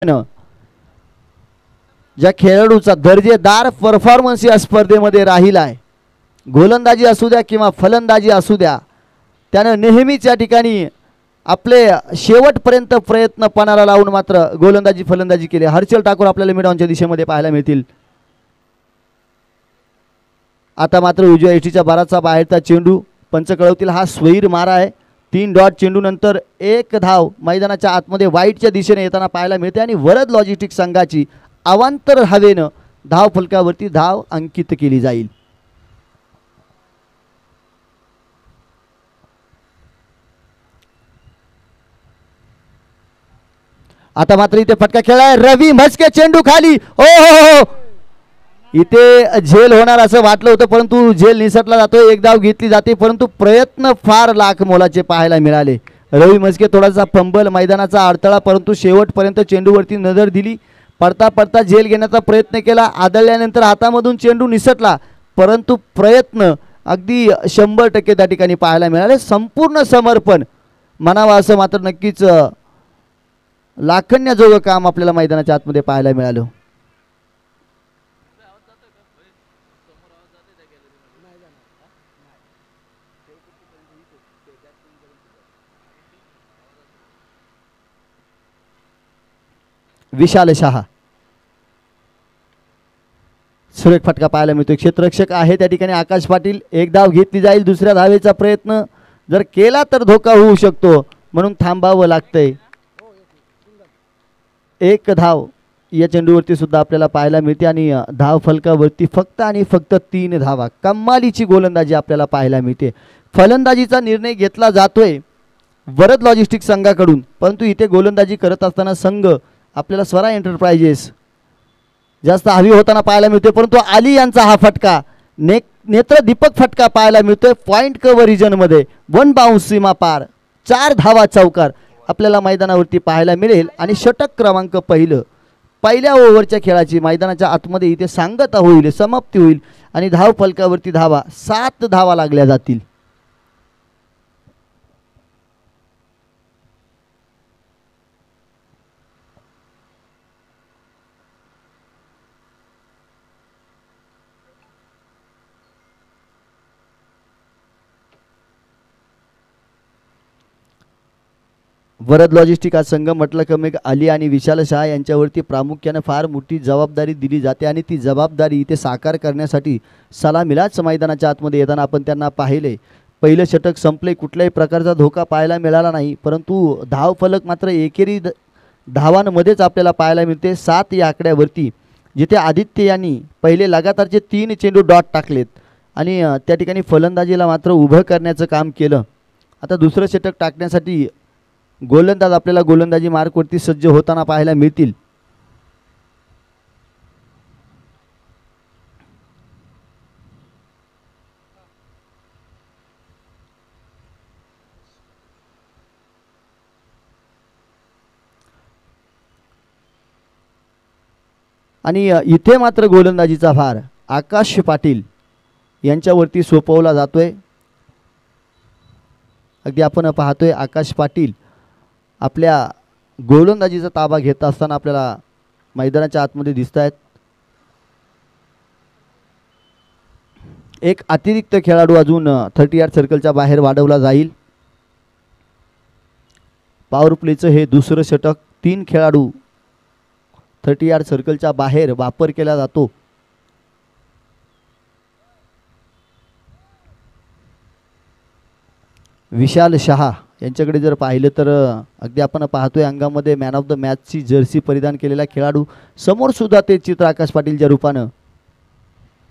ज्या खेळाडूचा दर्जेदार परफॉर्मन्स या स्पर्धेमध्ये राहिला आहे, गोलंदाजी असू द्या किंवा फलंदाजी असू द्या, त्यानं नेहमीच या ठिकाणी आपले शेवटपर्यंत प्रयत्न पणाला लावून मात्र गोलंदाजी फलंदाजी केली। हर्षल ठाकूर आपल्याला मिडॉनच्या दिशेमध्ये पाहायला मिळतील। आता मात्र उजव्या एटीच्या बाराचा बाहेरचा चेंडू पंच कळवतील, हा स्वैर मारा आहे। 3 डॉट चेंडू नंतर 1 धाव मैदानाच्या आतमध्ये वाईटच्या दिशेने येताना पाहायला मिळते आणि वरद लॉजिस्टिक संघाची अवांतर हवेनं धाव फलकावरती धाव अंकित केली जाईल। आता मात्र इथे फटका खेळाय रवी म्हस्के, चेंडू खाली। ओ हो, इथे झेल होणार असं वाटलं होतं, परंतु झेल निसटला जातोय। एक धाव घेतली जाते, परंतु प्रयत्न फार लाख मोलाचे पाहायला मिळाले। रवी म्हस्के थोडासा फंबल, मैदानाचा अडथळा, परंतु शेवटपर्यंत चेंडूवरती नजर दिली। पडता पडता झेल घेण्याचा प्रयत्न केला, आदळल्यानंतर हातामधून चेंडू निसटला, परंतु प्रयत्न अगदी 100% त्या ठिकाणी पाहायला मिळाले। संपूर्ण समर्पण म्हणावं असं मात्र नक्कीच लाखण्याजोगं काम आपल्याला मैदानाच्या आतमध्ये पाहायला मिळालं। विशाल शहा, सुरेख फटका पाहायला मिळतोय। क्षेत्ररक्षक आहे त्या ठिकाणी आकाश पाटील। एक धाव घेतली जाईल, दुसऱ्या धावेचा प्रयत्न जर केला तर धोका होऊ शकतो, म्हणून थांबावं लागतंय। 1 धाव या चेंडूवरती सुद्धा आपल्याला पाहायला मिळते आणि धाव फलकावरती फक्त आणि फक्त 3 धावा। कमालीची गोलंदाजी आपल्याला पाहायला मिळते। फलंदाजीचा निर्णय घेतला जातोय वरद लॉजिस्टिक संघाकडून, परंतु इथे गोलंदाजी करत असताना संघ आपल्याला स्वरा एंटरप्राइजेस जास्त हवी होताना पाहायला मिळते, परंतु अली यांचा हा फटका नेत्र दीपक फटका पाहायला मिळतोय। पॉइंट कव्हर रिजनमध्ये 1 बाउन्स सीमा पार, 4 धावा चौकार आपल्याला मैदानावरती पाहायला मिळेल आणि षटक क्रमांक पहिल्या ओव्हरच्या खेळाची मैदानाच्या आतमध्ये इथे सांगता होईल, समाप्ती होईल आणि धाव फलकावरती धावा 7 धावा लागल्या जातील। वरद लॉजिस्टिक हा संघ म्हटलं की मग अली आणि विशाल शहा यांच्यावरती प्रामुख्याने फार मोठी जबाबदारी दिली जाते आणि ती जबाबदारी इथे साकार करण्यासाठी सलामीलाच मैदानाच्या आतमध्ये येताना आपण त्यांना पाहिले। पहिलं षटक संपले, कुठल्याही प्रकारचा धोका पाहायला मिळाला नाही, परंतु धाव फलक मात्र एकेरी धावांमध्येच आपल्याला पाहायला मिळते 7 या आकड्यावरती, जिथे आदित्य यांनी पहिले लगातारचे 3 चेंडू डॉट टाकलेत आणि त्या ठिकाणी फलंदाजीला मात्र उभं करण्याचं काम केलं। आता दुसरं षटक टाकण्यासाठी गोलंदाज आपल्याला गोलंदाजी मार्कवरती सज्ज होताना पाहायला मिळतील। आणि इथे मात्र गोलंदाजीचा भार आकाश पाटील यांच्यावरती सोपवला जातोय। अगदी आपण पाहतोय आकाश पाटील आपल्या गोलंदाजीचा ताबा घेत असताना आपल्याला मैदानाच्या आतमध्ये दिसत आहेत। एक अतिरिक्त खेळाडू अजून 30 यार्ड सर्कलच्या बाहेर वाढवला जाईल। पॉवर प्लेचं हे दुसरं षटक, 3 खेळाडू 30 यार्ड सर्कलच्या बाहेर वापर केला जातो। विशाल शहा यांच्याकडे जर पाहिलं तर अगदी आपण पाहतोय अंगामध्ये मॅन ऑफ द मॅचची जर्सी परिधान केलेला खेळाडू, समोर सुद्धा ते चित्र आकाश पाटीलच्या रूपानं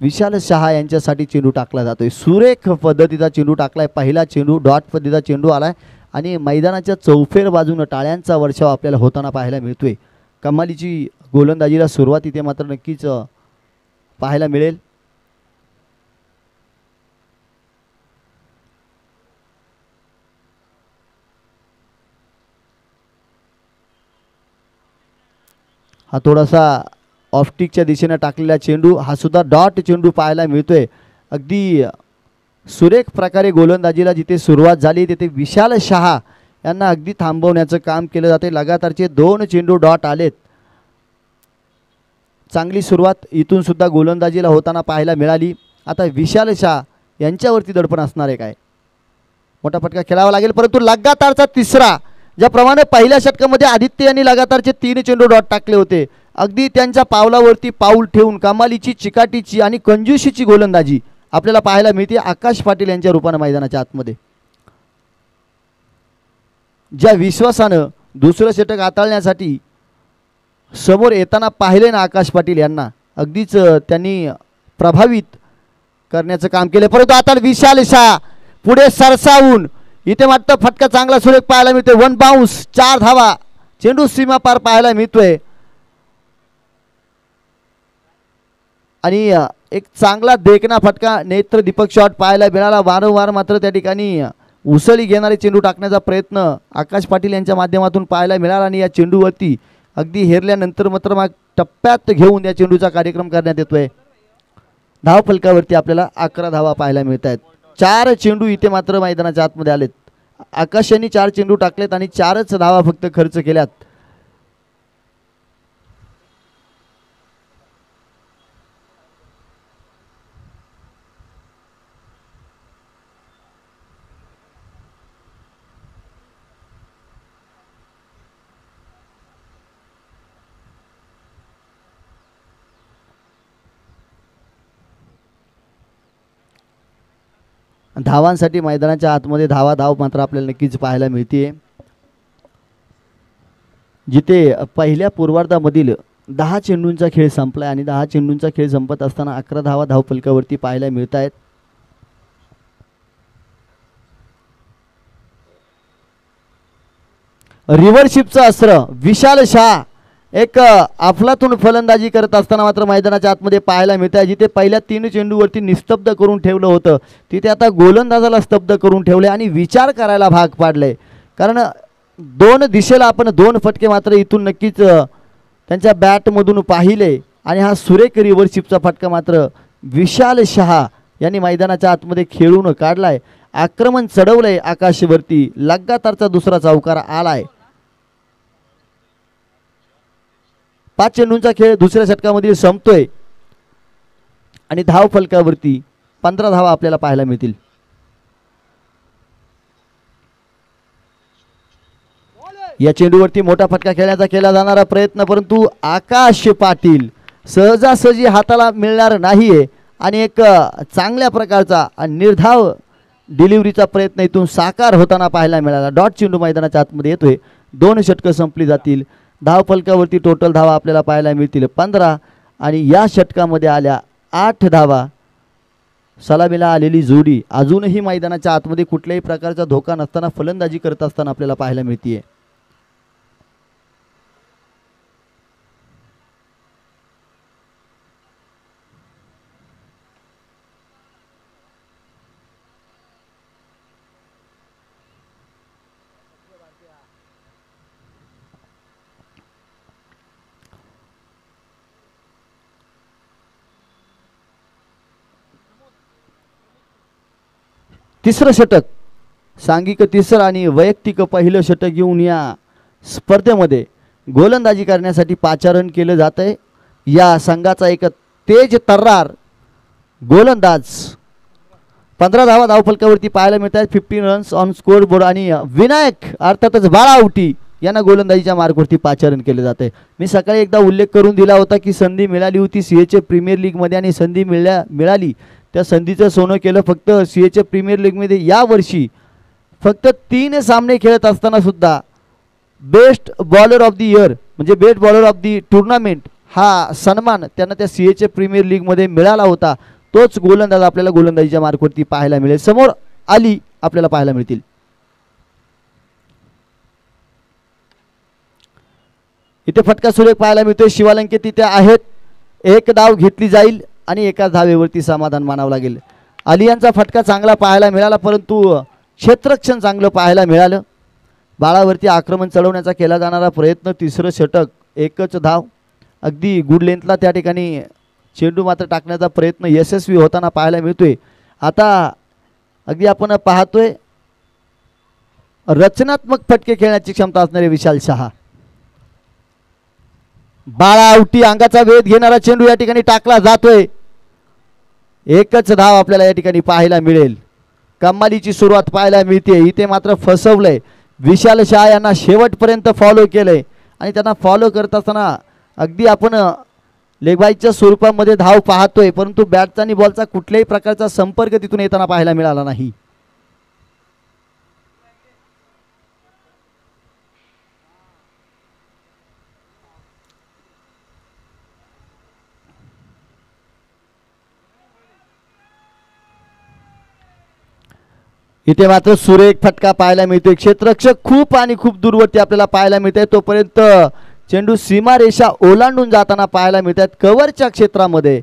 विशाल शहा यांच्यासाठी चेंडू टाकला जातोय। सुरेख पद्धतीचा चेंडू टाकलाय, पहिला चेंडू डॉट पद्धतीचा चेंडू आलाय आणि मैदानाच्या चौफेर बाजूनं टाळ्यांचा वर्षाव आपल्याला होताना पाहायला मिळतोय। कमालीची गोलंदाजीला सुरुवात इथे मात्र नक्कीच पाहायला मिळेल। हा थोडासा ऑफटिकच्या दिशेने टाकलेला चेंडू, हा सुद्धा डॉट चेंडू पाहायला मिळतोय। अगदी सुरेख प्रकारे गोलंदाजीला जिथे सुरुवात झाली तिथे विशाल शहा यांना अगदी थांबवण्याचं काम केलं जाते। लगातारचे 2 चेंडू डॉट आलेत चांगली सुरुवात इथून सुद्धा गोलंदाजीला होताना पाहायला मिळाली. आता विशाल शाह यांच्यावरती दडपण असणार आहे काय? मोठा फटका खेळावा लागेल, परंतु लगातारचा तिसरा. ज्याप्रमाणे पहिल्या षटकामध्ये आदित्य यांनी लगातारचे 3 चेंडू डॉट टाकले होते, अगदी त्यांच्या पावलावरती पाऊल ठेवून कमालीची, चिकाटीची आणि कंजूशीची गोलंदाजी आपल्याला पाहायला मिळते आकाश पाटील यांच्या रूपाने मैदानाच्या आतमध्ये. ज्या विश्वासानं दुसरं षटक हाताळण्यासाठी समोर येताना पाहिले ना आकाश पाटील यांना, अगदीच त्यांनी प्रभावित करण्याचं काम केलं. परंतु आता विशाल शाह पुढे सरसावून इथे मात्र फटका चांगला सुरेख पाहायला मिळतोय. 1 बाउन्स, 4 धावा, चेंडू सीमा पार पाहायला मिळतोय आणि एक चांगला देखना फटका नेत्र दीपक शॉट पाहायला मिळाला. वारंवार मात्र त्या ठिकाणी उसळी घेणारे चेंडू टाकण्याचा प्रयत्न आकाश पाटील यांच्या माध्यमातून पाहायला मिळाला आणि या चेंडूवरती अगदी हेरल्यानंतर मात्र मग टप्प्यात घेऊन या चेंडूचा कार्यक्रम करण्यात येतोय. धाव फलकावरती आपल्याला 11 धावा पाहायला मिळत आहेत. 4 चेंडू इथे मात्र मैदानाच्या आतमध्ये आलेत. आकाश यांनी 4 चेंडू टाकलेत आणि 4च धावा फक्त खर्च केल्यात. धावांसाठी मैदानाच्या आतमध्ये धाव मात्र आपल्याला नक्कीच पाहायला मिळते. जिथे पहिल्या पूर्वार्धामधील 10 चेंडूंचा खेळ संपलाय आणि 10 चेंडूंचा खेळ संपत असताना 11 धावा धाव फलकावरती पाहायला मिळत आहेत. रिव्हर्शिपचं अस्त्र विशाल शाह एक अफलातून फलंदाजी करत असताना मात्र मैदानाच्या आतमध्ये पाहायला मिळत आहे. जिथे पहिल्या 3 चेंडूवरती निस्तब्ध करून ठेवलं होतं, तिथे आता गोलंदाजाला स्तब्ध करून ठेवले आणि विचार करायला भाग पाडले. कारण 2 दिशेला आपण 2 फटके मात्र इथून नक्कीच त्यांच्या बॅटमधून पाहिले आणि हा सुरेख रिव्हर्शिपचा फटका मात्र विशाल शाह यांनी मैदानाच्या आतमध्ये खेळून काढलाय. आक्रमण चढवलंय आकाशवरती. लगातारचा दुसरा चौकार आलाय. 5 चेंडूंचा खेळ दुसऱ्या षटकामध्ये संपतोय आणि धाव फलकावरती 15 धावा आपल्याला पाहायला मिळतील. या चेंडूवरती मोठा फटका खेळण्याचा केला जाणारा प्रयत्न, परंतु आकाश पाटील सहजासहजी हाताला मिळणार नाहीये आणि एक चांगल्या प्रकारचा निर्धाव डिलिव्हरीचा प्रयत्न इथून साकार होताना पाहायला मिळाला. डॉट चेंडू मैदानाच्या आतमध्ये येतोय. 2 षटकं संपली जातील. धाव फलकावरती टोटल धावा आपल्याला पाहायला मिळतील 15 आणि या षटकामध्ये आल्या 8 धावा. सलामीला आलेली जोडी अजूनही मैदानाच्या आतमध्ये कुठल्याही प्रकारचा धोका नसताना फलंदाजी करत असताना आपल्याला पाहायला मिळते. तिसरं षटक, सांघिक तिसरं आणि वैयक्तिक पहिलं षटक घेऊन या स्पर्धेमध्ये गोलंदाजी करण्यासाठी पाचारण केलं जात आहे. या संघाचा एक तेज तर्रार गोलंदाज 15 धावा धावफलकावरती पाहायला मिळत आहेत. 15 रन्स ऑन स्कोर बोर्ड आणि विनायक अर्थातच बाळावटी यांना गोलंदाजीच्या मार्गवरती पाचारण केले जाते. मी सकाळी एकदा उल्लेख करून दिला होता की संधी मिळाली होती सीएचे प्रीमियर लीगमध्ये आणि संधी मिळाली त्या संधीचं सोनं केलं. फक्त सीएचे प्रीमियर लीगमध्ये यावर्षी फक्त 3 सामने खेळत असताना सुद्धा best bowler of the year म्हणजे best bowler of the tournament हा सन्मान त्यांना त्या सीएचे प्रीमियर लीगमध्ये मिळाला होता. तोच गोलंदाज आपल्याला गोलंदाजीच्या मार्गवरती पाहायला मिळेल. समोर आली आपल्याला पाहायला मिळतील. इथे फटका सुरेख पाहायला मिळतोय. शिवालंके तिथे आहेत. एक धाव घेतली जाईल आणि एका धावेवरती समाधान मानावं लागेल. अली यांचा फटका चांगला पाहायला मिळाला, परंतु क्षेत्ररक्षण चांगलं पाहायला मिळालं. बाळावरती आक्रमण चढवण्याचा केला जाणारा प्रयत्न. तिसरं षटक, एकच धाव. अगदी गुड लेंथला त्या ठिकाणी चेंडू मात्र टाकण्याचा प्रयत्न यशस्वी होताना पाहायला मिळतोय. आता अगदी आपण पाहतोय रचनात्मक फटके खेळण्याची क्षमता असणारे विशाल शाह. बाळा आवटी अंगाचा वेध घेणारा चेंडू या ठिकाणी टाकला जातोय. एकच धाव आपल्याला या ठिकाणी पाहायला मिळेल. कमालीची सुरुवात पाहायला मिळते. इथे मात्र फसवलंय. विशाल शाह यांना शेवटपर्यंत फॉलो केलंय आणि त्यांना फॉलो करत असताना अगदी आपण लेगबाईच्या स्वरूपामध्ये धाव पाहतोय, परंतु बॅटचा आणि बॉलचा कुठल्याही प्रकारचा संपर्क तिथून येताना पाहायला मिळाला नाही. इथे मात्र सुरेख फटका पाहायला मिळतोय. क्षेत्ररक्षक खूप आणि खूप दूरवरती आपल्याला पाहायला मिळत आहे. तोपर्यंत चेंडू सीमारेषा ओलांडून जाताना पाहायला मिळत आहेत. कव्हरच्या क्षेत्रामध्ये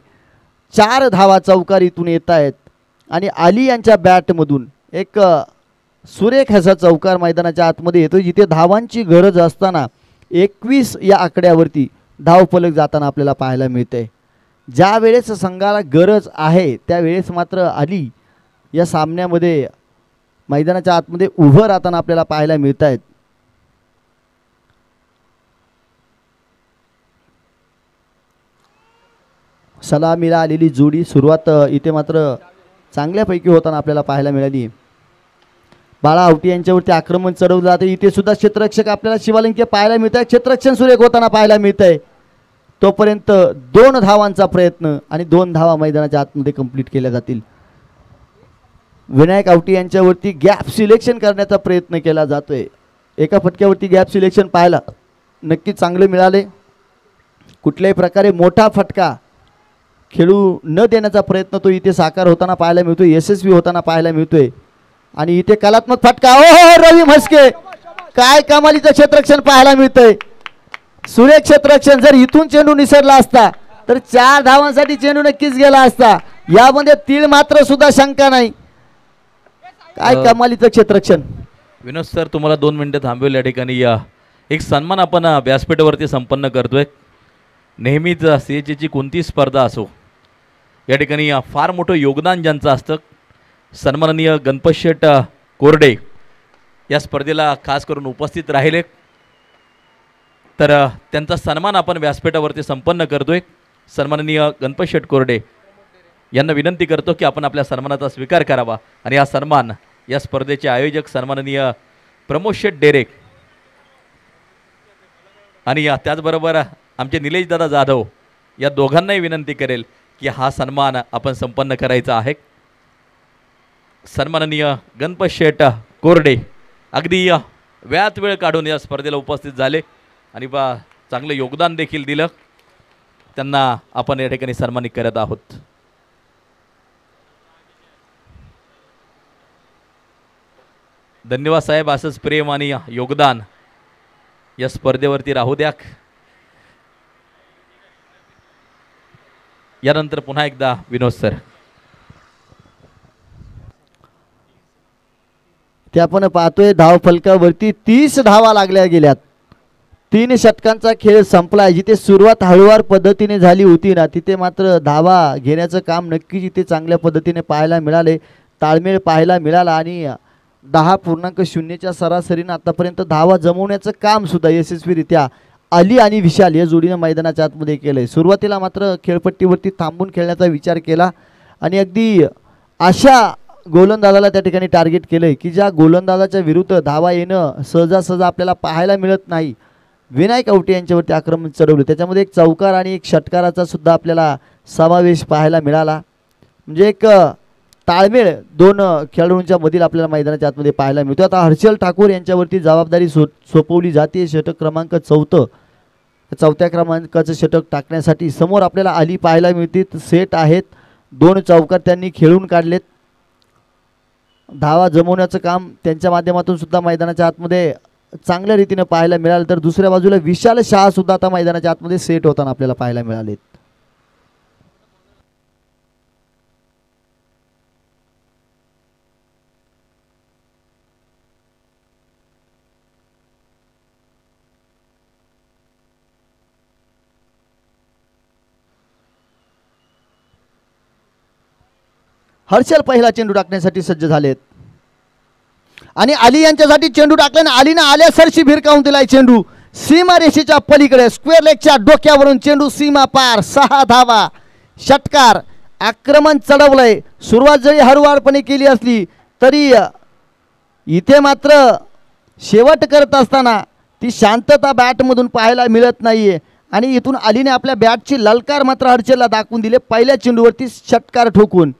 4 धावा चौकारीतून येत आहेत आणि अली यांच्या बॅटमधून एक सुरेख असा चौकार मैदानाच्या आतमध्ये येतो, जिथे धावांची गरज असताना 21 या आकड्यावरती धावफलक जाताना आपल्याला पाहायला मिळते. ज्या वेळेस संघाला गरज आहे त्यावेळेस मात्र अली या सामन्यामध्ये मैदानाच्या आतमध्ये उभं राहताना आपल्याला पाहायला मिळत आहेत. सलामीला आलेली जोडी सुरुवात इथे मात्र चांगल्यापैकी होताना आपल्याला पाहायला मिळाली. बाळा आवटी यांच्यावरती आक्रमण चढवलं जाते. इथे सुद्धा क्षेत्ररक्षक आपल्याला शिवालंके पाहायला मिळत आहे. क्षेत्ररक्षण सुरेख होताना पाहायला मिळत आहे. तोपर्यंत 2 धावांचा प्रयत्न आणि 2 धावा मैदानाच्या आतमध्ये कंप्लीट केल्या जातील. विनायक आवटी यांच्यावरती गॅप सिलेक्शन करण्याचा प्रयत्न केला जातोय. एका फटक्यावरती गॅप सिलेक्शन पाहायला नक्कीच चांगले मिळाले. कुठल्याही प्रकारे मोठा फटका खेळू न देण्याचा प्रयत्न तो इथे साकार होताना पाहायला मिळतोय, यशस्वी होताना पाहायला मिळतोय. आणि इथे कलात्मक फटका. ओ रवी म्हस्के, काय कमालीचं क्षेत्ररक्षण पाहायला मिळतंय. सुरेख क्षेत्ररक्षण. जर इथून चेंडू निसरला असता तर 4 धावांसाठी चेंडू नक्कीच गेला असता. यामध्ये तीळ मात्र सुद्धा शंका नाही. काय कमालीचं क्षेत्ररक्षण. विनोद सर, तुम्हाला 2 मिनिटं थांबवेल. या ठिकाणी एक सन्मान आपण व्यासपीठावरती संपन्न करतोय. नेहमीच CHAची कोणती स्पर्धा असो, या ठिकाणी फार मोठं योगदान ज्यांचं असतं, सन्माननीय गणपत शेठ कोरडे या स्पर्धेला खास करून उपस्थित राहिले, तर त्यांचा सन्मान आपण व्यासपीठावरती संपन्न करतोय. सन्माननीय गणपत शेठ कोरडे यांना विनंती करतो की आपण आपल्या सन्मानाचा स्वीकार करावा. आणि हा सन्मान या स्पर्धेचे आयोजक सन्माननीय प्रमोद शेठ डेरेक आणि त्याचबरोबर आमचे निलेश दादा जाधव या दोघांनाही विनंती करेल की हा सन्मान आपण संपन्न करायचा आहे. सन्माननीय गणपत शेठ कोरडे अगदी वेळात वेळ काढून या स्पर्धेला उपस्थित झाले आणि चांगलं योगदान देखील दिलं. त्यांना आपण या ठिकाणी सन्मानित करत आहोत. धन्यवाद साहेब. असंच प्रेम आणि योगदान या स्पर्धेवरती राहू द्या. यानंतर पुन्हा एकदा विनोद सर. ते आपण पाहतोय धाव फलकावरती 30 धावा लागल्या गेल्यात. 3 षटकांचा खेळ संपला. जिथे सुरुवात हळूवार पद्धतीने झाली होती ना, तिथे मात्र धावा घेण्याचं काम नक्कीच इथे चांगल्या पद्धतीने पाहायला मिळाले. ताळमेळ पाहायला मिळाला आणि 10.0च्या सरासरीनं आतापर्यंत धावा जमवण्याचं काम सुद्धा यशस्वीरित्या अली आणि विशाल या जोडीनं मैदानाच्या आतमध्ये केलंय. सुरुवातीला मात्र खेळपट्टीवरती थांबून खेळण्याचा विचार केला आणि अगदी अशा गोलंदाजाला त्या ठिकाणी टार्गेट केलंय की ज्या गोलंदाजाच्या विरुद्ध धावा येणं सहजासहज आपल्याला पाहायला मिळत नाही. विनायक आवटे यांच्यावरती आक्रमण चढवलं. त्याच्यामध्ये एक चौकार आणि एक षटकाराचा सुद्धा आपल्याला समावेश पाहायला मिळाला. म्हणजे एक ताळमेळ 2 खेळाडूंच्या मधील आपल्याला मैदानाच्या आतमध्ये पाहायला मिळतो. आता हर्षल ठाकूर यांच्यावरती जबाबदारी सोपवली जाते. षटक क्रमांक 4थ्या क्रमांकाचं षटक टाकण्यासाठी समोर आपल्याला अली पाहायला मिळते. सेट आहेत. 2 चौकार त्यांनी खेळून काढलेत. धावा जमवण्याचं काम त्यांच्या माध्यमातून सुद्धा मैदानाच्या आतमध्ये चांगल्या रीतीने पाहायला मिळालं. तर दुसऱ्या बाजूला विशाल शाह सुद्धा आता मैदानाच्या आतमध्ये सेट होताना आपल्याला पाहायला मिळालेत. हर्षल पहिला चेंडू टाकण्यासाठी सज्ज झालेत आणि अली यांच्यासाठी चेंडू टाकला. अलीनं आल्यासरशी भिरकावून दिलाय चेंडू. सीमारेषेच्या पलीकडे स्क्वेअर लेगच्या डोक्यावरून चेंडू सीमा पार 6 धावा. षटकार. आक्रमण चढवलंय. सुरुवात जरी हळूवारपणे केली असली तरी इथे मात्र शेवट करत असताना ती शांतता बॅटमधून पाहायला मिळत नाहीये आणि इथून अलीने आपल्या बॅटची ललकार मात्र हर्षलला दाखवून दिले. पहिल्या चेंडूवरती षटकार ठोकून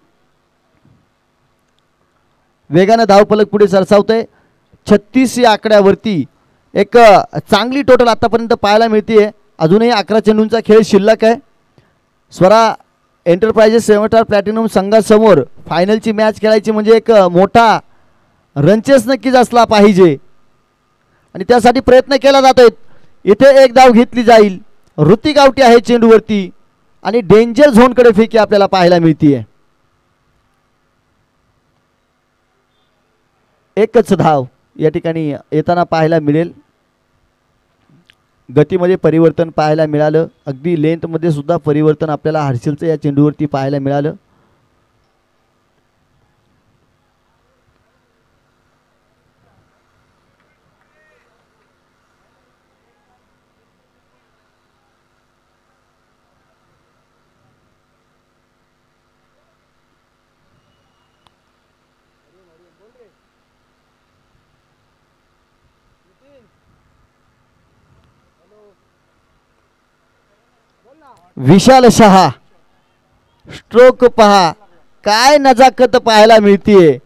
वेगानं धावफलक पुढे सरसावतंय. 36 या आकड्यावरती एक चांगली टोटल आतापर्यंत पाहायला मिळते. अजूनही 11 चेंडूंचा खेळ शिल्लक आहे. स्वरा एंटरप्राइजेस 7 स्टार प्लॅटिनम संघासमोर फायनलची मॅच खेळायची म्हणजे एक मोठा रनचेस नक्कीच असला पाहिजे आणि त्यासाठी प्रयत्न केला जातोय. इथे एक धाव घेतली जाईल. ऋतिक आवटी आहे चेंडूवरती आणि डेंजर झोनकडे फेकी आपल्याला पाहायला मिळतीये. एकच धाव या ठिकाणी येताना पाहायला मिळेल. गतीमध्ये परिवर्तन पाहायला मिळालं. अगदी लेंथमध्ये सुद्धा परिवर्तन आपल्याला हर्षलचं या चेंडूवरती पाहायला मिळालं. विशाल शहा स्ट्रोक पहा. काय नजाकत पाहायला मिळतीये.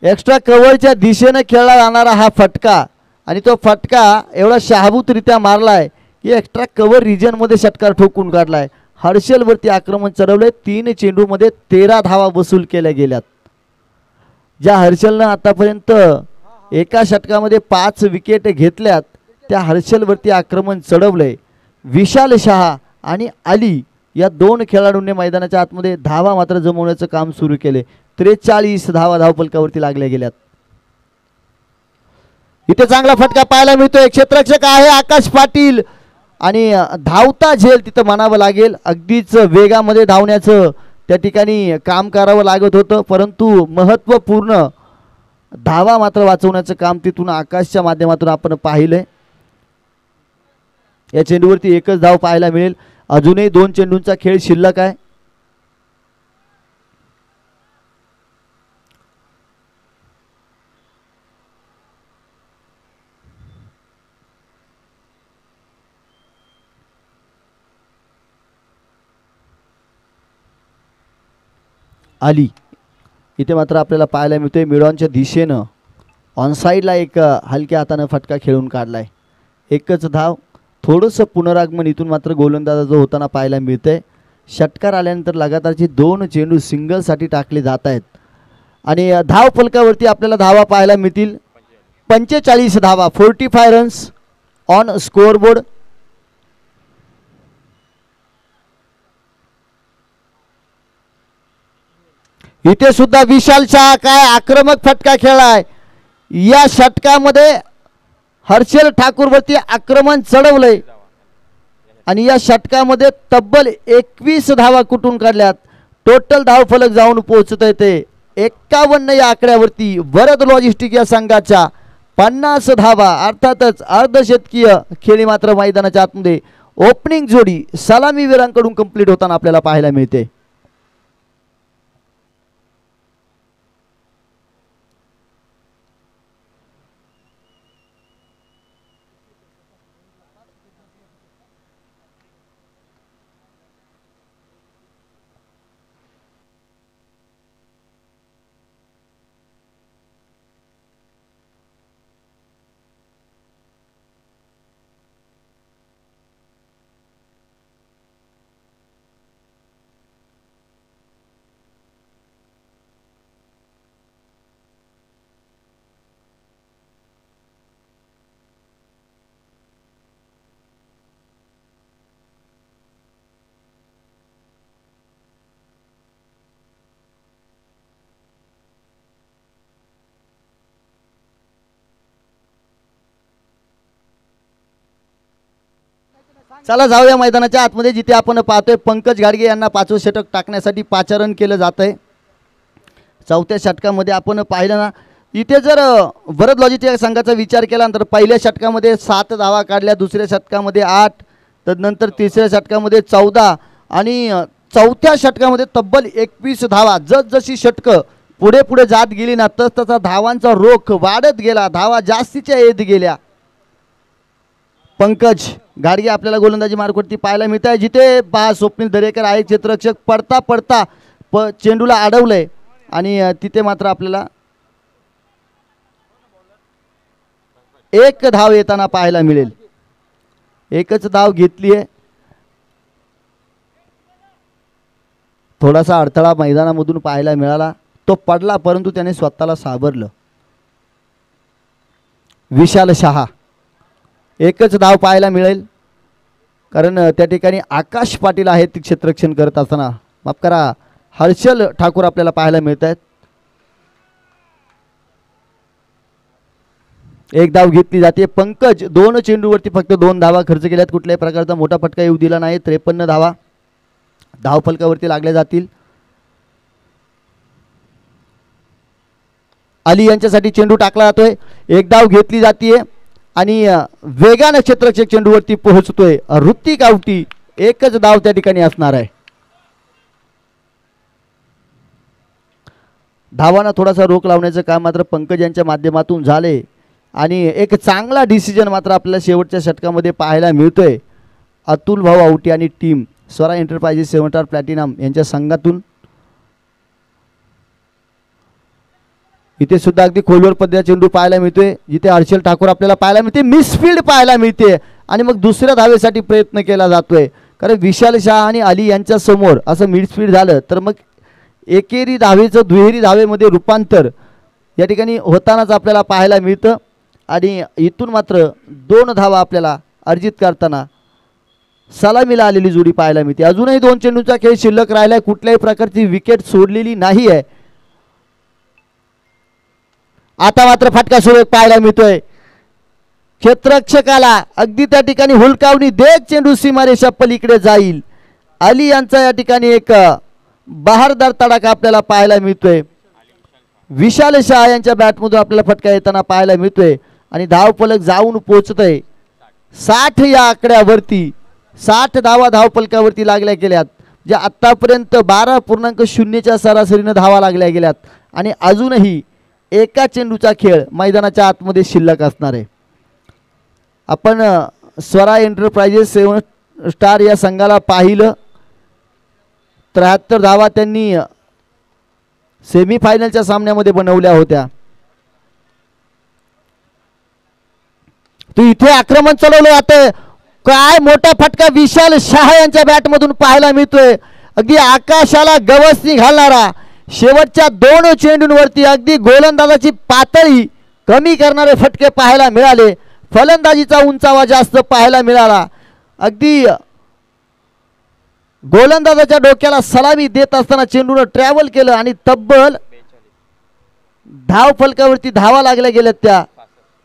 एक्स्ट्रा कव्हरच्या दिशेने खेळला जाणारा हा फटका आणि तो फटका एवढा शहाभूतरित्या मारलाय की एक्स्ट्रा कव्हर रिजनमध्ये षटकार ठोकून काढलाय. हर्षलवरती आक्रमण चढवले. 3 चेंडूमध्ये 13 धावा वसूल केल्या गेल्यात. ज्या हर्षलनं आतापर्यंत एका षटकामध्ये 5 विकेट घेतल्यात त्या हर्षलवरती आक्रमण चढवलंय. विशाल शहा आणि अली या 2 खेळाडूंनी मैदानाच्या आतमध्ये धावा मात्र जमवण्याचं काम सुरू केले. 43 धावा धावफलकावरती लागल्या गेल्यात. इथे चांगला फटका पाहायला मिळतोय. क्षेत्ररक्षक आहे आकाश पाटील आणि धावता झेल तिथं म्हणावं लागेल. अगदीच वेगामध्ये धावण्याचं त्या ठिकाणी काम करावं लागत होतं परंतु महत्त्वपूर्ण धावा मात्र वाचवण्याचं काम तिथून आकाशच्या माध्यमातून आपण पाहिलंय. या चेंडूवरती एकच धाव पाहायला मिळेल. अजूनही 2 चेंडूंचा खेळ शिल्लक आहे. आली इथे मात्र आपल्याला पाहायला मिळतोय मिडॉनच्या दिशेनं ऑनसाईडला एक हलक्या हातानं फटका खेळून काढलाय. एकच धाव. थोडंसं पुनरागमन इथून मात्र गोलंदाजा जो होताना पाहायला मिळतंय. षटकार आल्यानंतर लगातारचे 2 चेंडू सिंगलसाठी टाकले जात आहेत आणि धाव फलकावरती आपल्याला धावा पाहायला मिळतील. 45 धावा 45 रन्स ऑन स्कोअरबोर्ड. इथे सुद्धा विशाल शहा काय आक्रमक फटका खेळलाय. या षटकामध्ये हर्षल ठाकूरवरती आक्रमण चढवलंय आणि या षटकामध्ये तब्बल 21 धावा कुठून काढल्यात. टोटल धाव फलक जाऊन पोहोचतंय ते 51 या आकड्यावरती. वरद लॉजिस्टिक या संघाच्या 50 धावा. अर्थातच अर्धशतकीय खेळी मात्र मैदानाच्या आतमध्ये ओपनिंग जोडी सलामीवीरांकडून कंप्लीट होताना आपल्याला पाहायला मिळते. चला जाऊया मैदानाच्या आतमध्ये जिथे आपण पाहतोय पंकज गाडगे यांना 5वं षटक टाकण्यासाठी पाचारण केलं जात आहे. 4थ्या षटकामध्ये आपण पाहिलं ना इथे जर वरद लॉजिस्टिक संघाचा विचार केला तर पहिल्या षटकामध्ये 7 धावा काढल्या, दुसऱ्या षटकामध्ये 8, तर नंतर तिसऱ्या षटकामध्ये 14 आणि चौथ्या षटकामध्ये तब्बल 21 धावा. जसजशी षटकं पुढे पुढे जात गेली ना तसा धावांचा रोख वाढत गेला, धावा जास्तीच्या येत गेल्या. पंकज गाडगे आपल्याला गोलंदाजी मार्कवरती पाहायला मिळत आहे, जिथे स्वप्नील दरेकर आहे क्षेत्ररक्षक, पडता पडता चेंडूला अडवलंय आणि तिथे मात्र आपल्याला एक धाव येताना पाहायला मिळेल. एकच धाव घेतली आहे. थोडासा अडथळा मैदानामधून पाहायला मिळाला, तो पडला परंतु त्याने स्वतःला सावरलं. विशाल शहा एकच धाव पाहायला मिळेल, कारण त्या ठिकाणी आकाश पाटील आहेत क्षेत्ररक्षण करत असताना, माफ करा हर्षल ठाकूर आपल्याला पाहायला मिळत आहेत. एक धाव घेतली जाते. पंकज 2 चेंडूवरती फक्त 2 धावा खर्च केल्यात, कुठल्याही प्रकारचा मोठा फटका येऊ दिला नाही. 53 धावा धावफलकावरती लागल्या जातील. अली यांच्यासाठी चेंडू टाकला जातोय, एक धाव घेतली जाते आणि वेगाने क्षेत्ररक्षक चेंडूवरती पोहोचतोय. ऋतिक आवटी एकच धाव त्या ठिकाणी असणार आहे. धावांना थोडासा रोख लावण्याचं काम मात्र पंकज यांच्या माध्यमातून झाले आणि एक चांगला डिसिजन मात्र आपल्याला शेवटच्या षटकामध्ये पाहायला मिळतोय. अतुल भाऊ आवटी आणि team Swara enterprises 7 star platinum यांच्या संघातून. इथे सुद्धा अगदी खोलवर पद्धतीचा चेंडू पाहायला मिळतोय, जिथे हर्षल ठाकूर आपल्याला पाहायला मिळते, मिसफील्ड पाहायला मिळते आणि मग दुसऱ्या धावेसाठी प्रयत्न केला जातोय. कारण विशाल शाह आणि अली यांच्या समोर असं मिसफील्ड झालं तर मग एकेरी धावेचं दुहेरी धावेमध्ये रूपांतर या ठिकाणी होतानाच आपल्याला पाहायला मिळतं आणि इथून मात्र 2 धावा आपल्याला अर्जित करताना सलामीला आलेली जोडी पाहायला मिळते. अजूनही 2 चेंडूचा खेळ शिल्लक राहिलाय, कुठल्याही प्रकारची विकेट सोडलेली नाही आहे. आता मात्र फटका सुरू पाहायला मिळतोय. क्षेत्ररक्षकाला अगदी त्या ठिकाणी हुलकावणी देत चेंडू सीमारेषा पलीकडे जाईल. अली यांचा या ठिकाणी एक बहारदार तडाखा आपल्याला पाहायला मिळतोय. विशाल शाह यांच्या बॅटमधून आपल्याला फटका येताना पाहायला मिळतोय आणि धावफलक जाऊन पोहोचतोय 60 या आकड्यावरती. 60 धावा धावफलकावरती लागल्या गेल्यात, जे आतापर्यंत 12.0च्या सरासरीनं धावा लागल्या गेल्यात आणि अजूनही एका चेंडूचा खेळ मैदानाच्या आतमध्ये शिल्लक असणार आहे. आपण स्वरा एंटरप्राइजेस 7 स्टार या संघाला पाहिलं, 73 धावा त्यांनी सेमीफायनलच्या सामन्यामध्ये बनवल्या होत्या. तू इथे आक्रमण चालवलं जातं, काय मोठा फटका विशाल शाह यांच्या बॅटमधून पाहायला मिळतोय. अगदी आकाशाला गवसणी घालणारा, शेवटच्या 2 चेंडूंवरती अगदी गोलंदाजाची पातळी कमी करणारे फटके पाहायला मिळाले. फलंदाजीचा उंचावा जास्त पाहायला मिळाला. अगदी गोलंदाजाच्या डोक्याला सलामी देत असताना चेंडूनं ट्रॅव्हल केलं आणि तब्बल धावफलकावरती धावा लागल्या गेल्यात त्या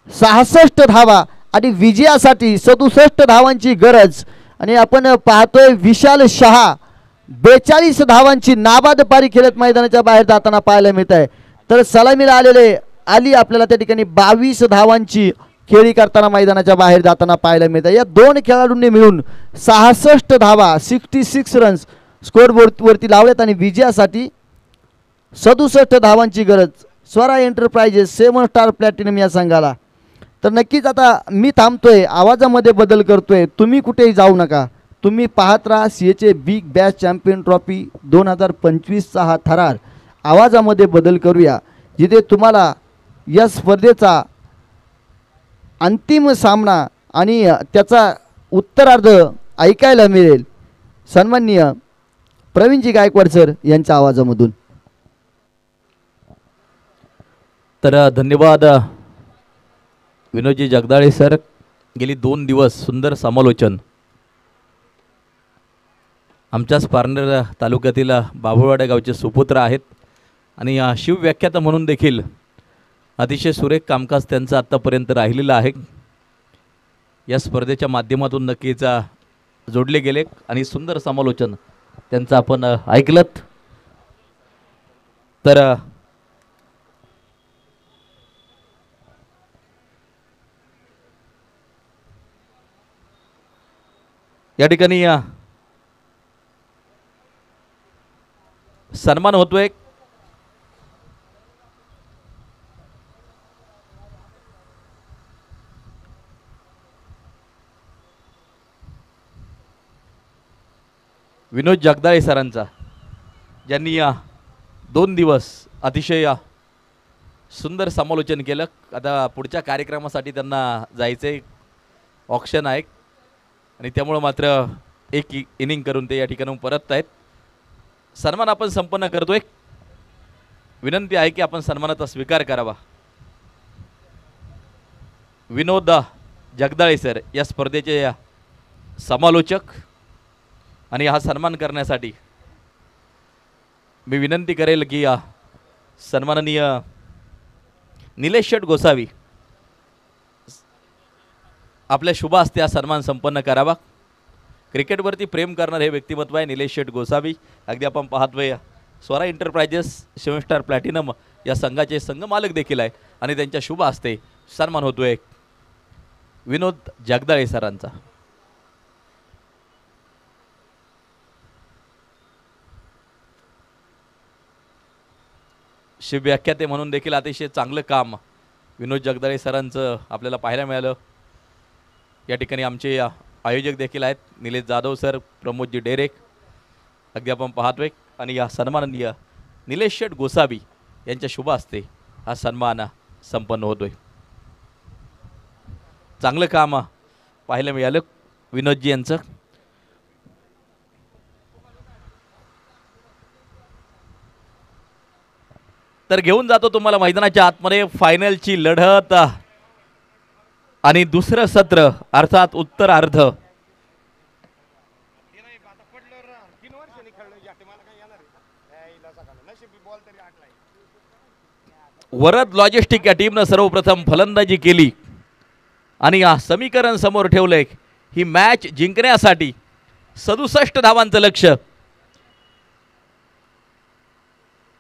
66 धावा आणि विजयासाठी 67 धावांची गरज. आणि आपण पाहतोय विशाल शहा 42 धावांची नाबाद पारी खेळत मैदानाच्या बाहेर जाताना पाहायला मिळत आहे. तर सलामीला आलेले अली आपल्याला त्या ठिकाणी 22 धावांची खेळी करताना मैदानाच्या बाहेर जाताना पाहायला मिळतात. या 2 खेळाडूंनी मिळून 66 धावा 66 रन्स स्कोअरबोर्डवरती लावल्यात आणि विजयासाठी 67 धावांची गरज स्वरा एंटरप्राइजेस 7 स्टार प्लॅटिनम या संघाला. तर नक्कीच आता मी थांबतोय, आवाजामध्ये बदल करतोय, तुम्ही कुठेही जाऊ नका. तुम्ही पाहत राहा CHA big bash champion trophy 2025चा हा थरार. आवाजामध्ये बदल करूया, जिथे तुम्हाला या स्पर्धेचा अंतिम सामना आणि त्याचा उत्तरार्ध ऐकायला मिळेल सन्माननीय प्रवीणजी गायकवाड सर यांच्या आवाजामधून. तर धन्यवाद विनोदजी जगदाळे सर. गेली 2 दिवस सुंदर समालोचन आमच्याच पारनेर तालुक्यातील बाभुळवाडा गावचे सुपुत्र आहेत आणि शिवव्याख्याता म्हणून देखील अतिशय सुरेख कामकाज त्यांचं आत्तापर्यंत राहिलेलं आहे. या स्पर्धेच्या माध्यमातून नक्कीच जोडले गेले आणि सुंदर समालोचन त्यांचं आपण ऐकलत. तर या ठिकाणी सन्मान होतोय. विनोद जगदाळे सरांचा, ज्यांनी 2 दिवस अतिशय सुंदर समालोचन केलं. आता पुढच्या कार्यक्रमासाठी त्यांना जायचे, ऑप्शन आहे आणि त्यामुळं मात्र एक इनिंग करून ते या ठिकाणी परत आहेत. सन्मान आपण संपन्न करतोय. विनंती आहे की आपण सन्मानाचा स्वीकार करावा. विनोद जगदाळे सर या स्पर्धेचे समालोचक आणि हा सन्मान करण्यासाठी मी विनंती करेल की सन्माननीय निलेश शेठ गोसावी आपल्या शुभ हस्ते हा सन्मान संपन्न करावा. क्रिकेटवरती प्रेम करणारे हे व्यक्तिमत्व आहे निलेश शेठ गोसावी. अगदी आपण पाहतोय स्वरा एंटरप्राइजेस 7 स्टार प्लॅटिनम या संघाचे संघ मालक देखील आहे आणि त्यांच्या शुभ हस्ते सन्मान होतोय विनोद जगदाळे सरांचा. शिवव्याख्याते म्हणून देखील अतिशय चांगलं काम विनोद जगदाळे सरांचं आपल्याला पाहायला मिळालं. या ठिकाणी आमचे आयोजक देखील आहेत निलेश जाधव सर, प्रमोदजी डेरेक अगदी आपण पाहतोय आणि या सन्माननीय निलेश शेठ गोसावी यांच्या शुभ हस्ते हा सन्मान संपन्न होतोय. चांगलं काम पाहायला मिळालं विनोदजी यांचं. तर घेऊन जातो तुम्हाला मैदानाच्या आतमध्ये फायनलची लढत आणि दुसरं सत्र अर्थात उत्तरार्ध. वरद लॉजिस्टिक या टीमनं सर्वप्रथम फलंदाजी केली आणि या समीकरण समोर ठेवलंय ही मॅच जिंकण्यासाठी 67 धावांचं लक्ष्य.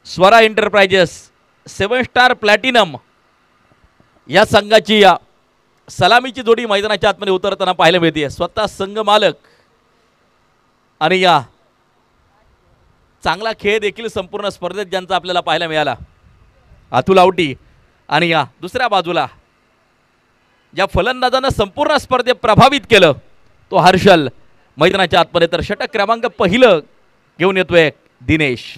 स्वरा एंटरप्राइजेस 7 स्टार प्लॅटिनम या संघाची सलामीची जोडी मैदानाच्या आतमध्ये उतरताना पाहायला मिळते. स्वतः संघ मालक आणि या चांगला खेळ देखील संपूर्ण स्पर्धेत ज्यांचा आपल्याला पाहायला मिळाला अतुल आवटी आणि या दुसऱ्या बाजूला ज्या फलंदाजानं संपूर्ण स्पर्धेत प्रभावित केलं तो हर्षल मैदानाच्या आतमध्ये. तर षटक क्रमांक पहिलं घेऊन येतोय दिनेश.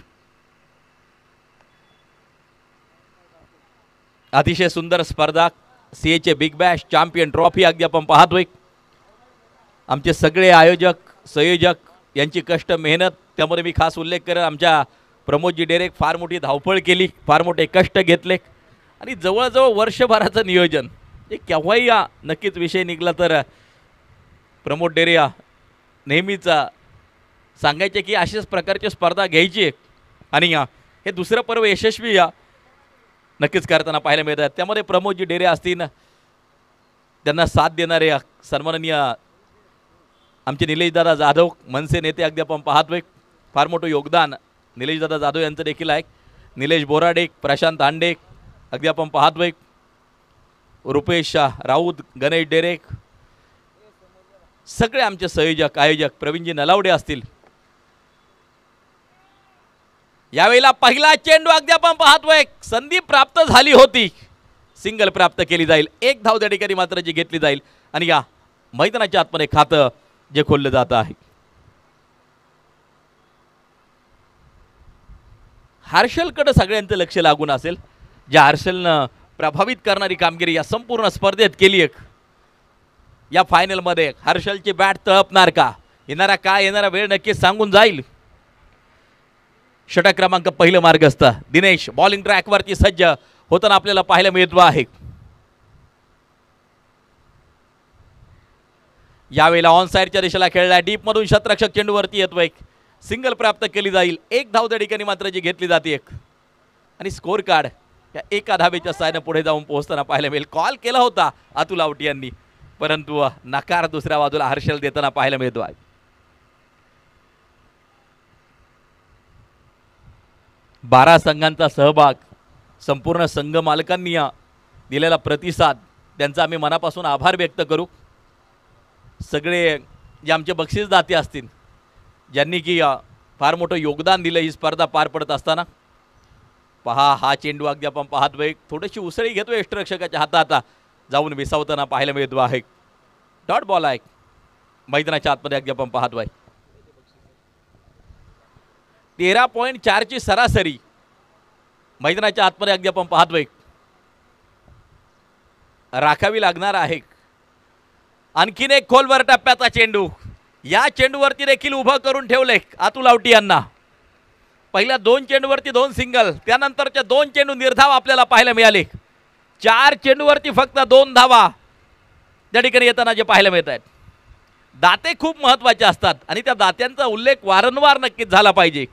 अतिशय सुंदर स्पर्धा सीएचे बिग बॅश चॅम्पियन ट्रॉफी अगदी आपण पाहतोय. आमचे सगळे आयोजक संयोजक यांची कष्ट मेहनत त्यामध्ये मी खास उल्लेख करेन आमच्या प्रमोदजी डेरेक फार मोठी धावपळ केली, फार मोठे कष्ट घेतले आणि जवळजवळ वर्षभराचं नियोजन हे केव्हाही नक्कीच विषय निघला तर प्रमोद डेरे नेहमीच सांगायचे की अशाच प्रकारची स्पर्धा घ्यायची आणि हे दुसरं पर्व यशस्वी नक्कीच करताना पाहायला मिळतात. त्यामध्ये प्रमोदजी डेरे असतील, त्यांना साथ देणारे सन्माननीय आमचे निलेशदादा जाधव मनसे नेते अगदी आपण पाहतोय. फार मोठं योगदान निलेशदादा जाधव यांचं देखील आहे. निलेश बोराडे, प्रशांत आंडे अगदी आपण पाहतोय. रुपेश राऊत, गणेश डेरेक सगळे आमचे संयोजक आयोजक प्रवीणजी नलावडे असतील. यावेळेला पहिला चेंडू अगदी आपण पाहतोय संधी प्राप्त झाली होती, सिंगल प्राप्त केली जाईल. 1 धाव त्या ठिकाणी मात्र जी घेतली जाईल आणि या मैदानाच्या आतमध्ये खातं जे खोललं जात आहे. हर्षलकडे सगळ्यांचं लक्ष लागून असेल. ज्या हर्षलनं प्रभावित करणारी कामगिरी या संपूर्ण स्पर्धेत केली आहे. या फायनलमध्ये हर्षलची बॅट तळपणार का, येणारा वेळ नक्कीच सांगून जाईल. षटक क्रमांक पहिलं मार्गस्थ दिनेश बॉलिंग ट्रॅकवरती सज्ज होताना आपल्याला पाहायला मिळतो आहे. यावेळेला ऑन साइडच्या दिशेला खेळला, डीप मधून शतरक्षक चेंडूवरती येतोय, सिंगल प्राप्त केली जाईल. 1 धाव त्या ठिकाणी मात्र जी घेतली जाते आणि स्कोर कार्ड या 1 धावेच्या साहाय्याने पुढे जाऊन पोहोचताना पाहायला मिळेल. कॉल केला होता अतुल आवटी यांनी परंतु नकार दुसऱ्या बाजूला हर्षल देताना पाहायला मिळतो आहे. बारा संघांचा सहभाग, संपूर्ण संघ मालकांनी दिलेला प्रतिसाद त्यांचा आम्ही मनापासून आभार व्यक्त करू. सगळे जे आमचे बक्षीसदाते असतील, ज्यांनी की फार मोठं योगदान दिलं ही स्पर्धा पार पडत असताना. पहा हा चेंडू अगदी आपण पाहतोय, थोडीशी उसळी घेतोय यष्टिरक्षकाच्या हातात, जाऊन विसावताना पाहायला मिळतो आहे. डॉट बॉल आहे मैदानाच्या आतमध्ये अगदी आपण पाहतोय. 13.4ची सरासरी मैदानाच्या आतमध्ये अगदी आपण पाहतोय राखावी लागणार आहे. आणखीन एक खोलवर टप्प्याचा चेंडू, या चेंडूवरती देखील उभं करून ठेवले अतुल आवटी यांना. पहिल्या 2 चेंडूवरती 2 सिंगल, त्यानंतरच्या 2 चेंडू निर्धाव आपल्याला पाहायला मिळाले. 4 चेंडूवरती फक्त 2 धावा त्या ठिकाणी येताना जे पाहायला मिळत आहेत. दाते खूप महत्त्वाचे असतात आणि त्या दात्यांचा उल्लेख वारंवार नक्कीच झाला पाहिजे,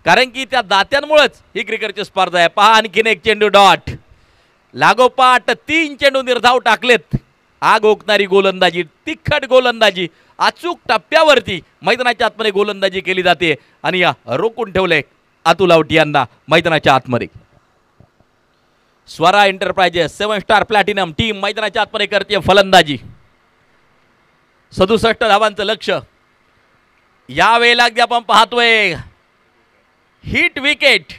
कारण की त्या दात्यांमुळेच ही क्रिकेटची स्पर्धा आहे. पहा आणखीन एक चेंडू डॉट, लागोपाठ 3 चेंडू निर्धाव टाकलेत. आग ओकणारी गोलंदाजी, तिखट गोलंदाजी, अचूक टप्प्यावरती मैदानाच्या आतमध्ये गोलंदाजी केली जाते आणि या रोखून ठेवले अतुल आवटी यांना मैदानाच्या आतमध्ये. Swara enterprises 7 star platinum team मैदानाच्या आतमध्ये करते फलंदाजी. 67 धावांचं लक्ष. यावेळेला अगदी आपण पाहतोय हिट विकेट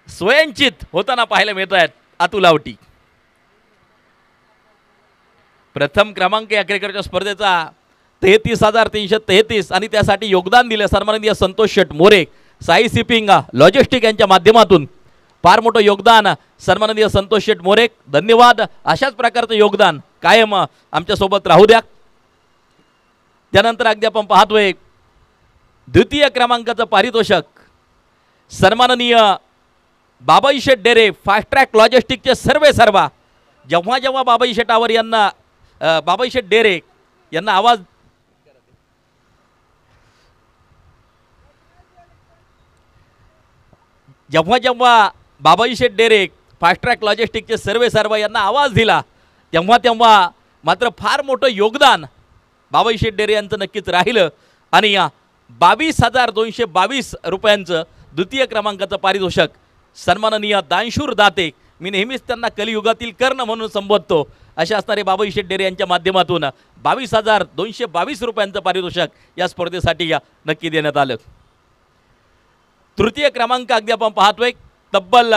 स्वयंचित होताना पाहायला मिळत आहेत अतुल आवटी. प्रथम क्रमांक या क्रिकेटच्या स्पर्धेचा 33,333 आणि त्यासाठी योगदान दिले सन्माननीय संतोष शेट मोरे, साई शिपिंग लॉजिस्टिक यांच्या माध्यमातून फार मोठं योगदान सन्माननीय संतोष शेट मोरे, धन्यवाद. अशाच प्रकारचं योगदान कायम आमच्यासोबत राहू द्या. त्यानंतर अगदी आपण पाहतोय द्वितीय क्रमांकाचं पारितोषिक सन्माननीय बाबाई शेठ डेरे, फास्ट ट्रॅक लॉजिस्टिकचे सर्वा. जेव्हा जेव्हा बाबाई शेठावर यांना बाबाई शेठ डेरे यांना आवाज जेव्हा बाबाई शेठ डेरे फास्ट ट्रॅक लॉजिस्टिकचे सर्वा यांना आवाज दिला तेव्हा मात्र फार मोठं योगदान बाबाई शेठ डेरे यांचं नक्कीच राहिलं आणि या 22,222 रुपयांचं द्वितीय क्रमांकाचं पारितोषिक सन्माननीय दानशूर दाते, मी नेहमीच त्यांना कलियुगातील कर्ण म्हणून संबोधतो, असे असणारे बाबाई शेठ डेरे यांच्या माध्यमातून 22,222 रुपयांचं पारितोषिक या स्पर्धेसाठी नक्की देण्यात आलं. तृतीय क्रमांक अगदी आपण पाहतोय तब्बल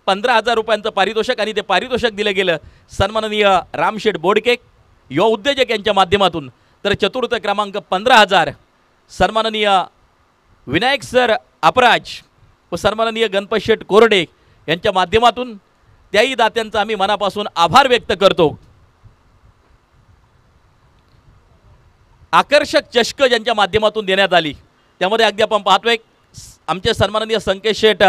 15,000 रुपयांचं पारितोषिक आणि ते पारितोषिक दिलं गेलं सन्माननीय रामशेठ बोडके युवा उद्योजक यांच्या माध्यमातून. तर चतुर्थ क्रमांक 15,000 सन्माननीय विनायक सर अपराज व सन्माननीय गणपत शेठ कोरडे यांच्या माध्यमातून, त्याही दात्यांचा आम्ही मनापासून आभार व्यक्त करतो. आकर्षक चषक ज्यांच्या माध्यमातून देण्यात आली त्यामध्ये अगदी आपण पाहतोय आमचे सन्माननीय संकेत शेठ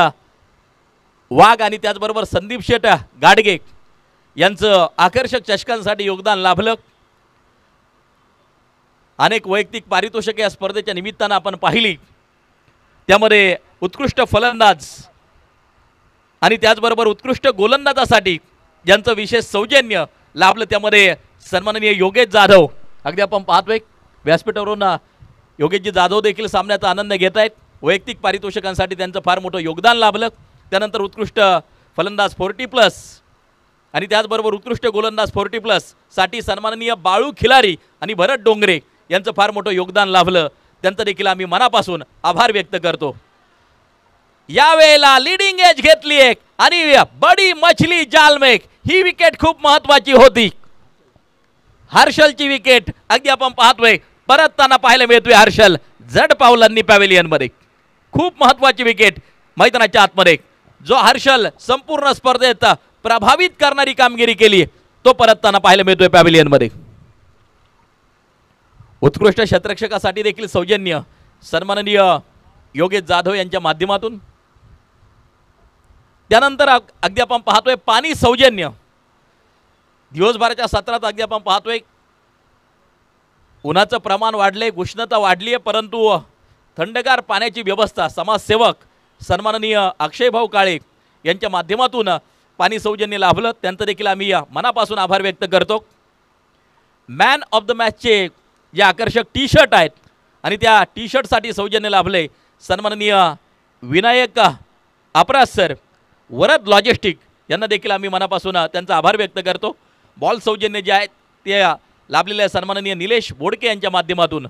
वाघ आणि त्याचबरोबर संदीप शेठ गाडगे यांचं आकर्षक चषकांसाठी योगदान लाभलं. अनेक वैयक्तिक पारितोषिके या स्पर्धेच्या निमित्तानं आपण पाहिली, त्यामध्ये उत्कृष्ट फलंदाज आणि त्याचबरोबर उत्कृष्ट गोलंदाजासाठी ज्यांचं विशेष सौजन्य लाभलं त्यामध्ये सन्माननीय योगेश जाधव, अगदी आपण पाहतोय व्यासपीठावरून योगेशजी जाधव देखील सामन्याचा आनंद घेत आहेत. वैयक्तिक पारितोषिकांसाठी त्यांचं फार मोठं योगदान लाभलं. त्यानंतर उत्कृष्ट फलंदाज 40+ आणि त्याचबरोबर उत्कृष्ट गोलंदाज 40+ साठी सन्माननीय बाळू खिलारी आणि भरत डोंगरे यांचं फार मोठं योगदान लाभलं, त्यांचं देखील आम्ही मनापासून आभार व्यक्त करतो. यावेळेला लिडिंग एज घेतली एक आणि बडी मछली जाल में, ही विकेट खूप महत्वाची होती. हर्षलची विकेट अगदी आपण पाहतोय परतताना पाहायला मिळतोय. हर्षल जड पावलांनी पॅव्हेलियन मध्ये, खूप महत्वाची विकेट मैदानाच्या आतमध्ये. जो हर्षल संपूर्ण स्पर्धेत प्रभावित करणारी कामगिरी केली तो परतताना पाहायला मिळतोय पॅव्हेलियन मध्ये. उत्कृष्ट क्षेत्ररक्षकासाठी देखील सौजन्य सन्माननीय योगेश जाधव यांच्या माध्यमातून. त्यानंतर अगदी आपण पाहतोय पाणी सौजन्य दिवसभराच्या सत्रात अगदी आपण पाहतोय उन्हाचं प्रमाण वाढले, उष्णता वाढली आहे, परंतु थंडगार पाण्याची व्यवस्था समाजसेवक सन्माननीय अक्षयभाऊ काळे यांच्या माध्यमातून पाणी सौजन्य लाभलं, त्यांचं देखील आम्ही मनापासून आभार व्यक्त करतो. मॅन ऑफ द मॅचचे जे आकर्षक टी शर्ट आहेत आणि त्या टी शर्टसाठी सौजन्य लाभले सन्माननीय विनायक अपराज सर, वरद लॉजिस्टिक यांना देखील आम्ही मनापासून त्यांचा आभार व्यक्त करतो. बॉल सौजन्य जे आहेत ते लाभलेल्या सन्माननीय निलेश बोडके यांच्या माध्यमातून,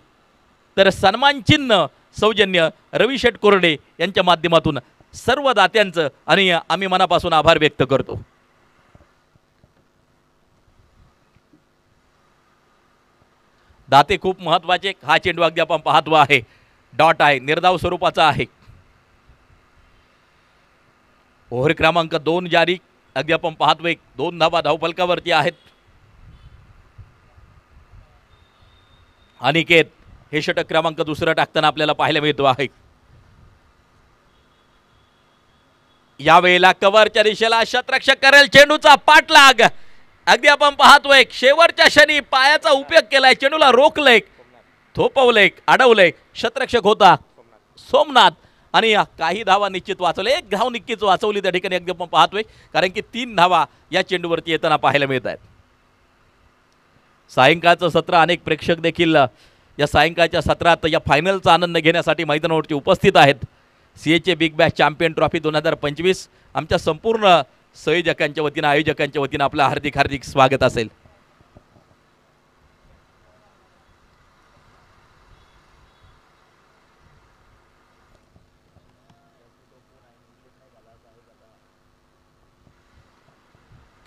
तर सन्मान चिन्ह सौजन्य रविशेठ कोरडे यांच्या माध्यमातून सर्व दात्यांचं आणि आम्ही मनापासून आभार व्यक्त करतो. दाते खूप महत्त्वाचे. हा चेंडू अगदी आपण पाहतो आहे, डॉट आहे, निर्धाव स्वरूपाचा आहे. ओव्हर क्रमांक 2 जारी. अगदी आपण पाहतोय 2 धावा धावफलकावरती आहेत. अनिकेत हे षटक क्रमांक 2 टाकताना आपल्याला पाहायला मिळतो आहे. यावेळेला कव्हरच्या दिशेला शतरक्षक करेल, चेंडूचा पाठलाग. अगदी आपण पाहतोय शेवटच्या क्षणी पायाचा उपयोग केलाय, चेंडूला रोखलंय, थोपवलंय, अडवलंय. शतरक्षक होता सोमनाथ आणि काही धावा निश्चित वाचवल्या. 1 धाव निश्चित वाचवली त्या ठिकाणी अगदी आपण पाहतोय, कारण की 3 धावा या चेंडूवरती येताना पाहायला मिळत आहेत. सायंकाळचं सत्र अनेक प्रेक्षक देखील या सायंकाळच्या सत्रात या फायनलचा आनंद घेण्यासाठी मैदानावरती उपस्थित आहेत. सीएचे बिग बॅश चॅम्पियन ट्रॉफी 2025 आमच्या संपूर्ण संयोजकांच्या वतीनं, आयोजकांच्या वतीनं आपलं हार्दिक हार्दिक स्वागत असेल.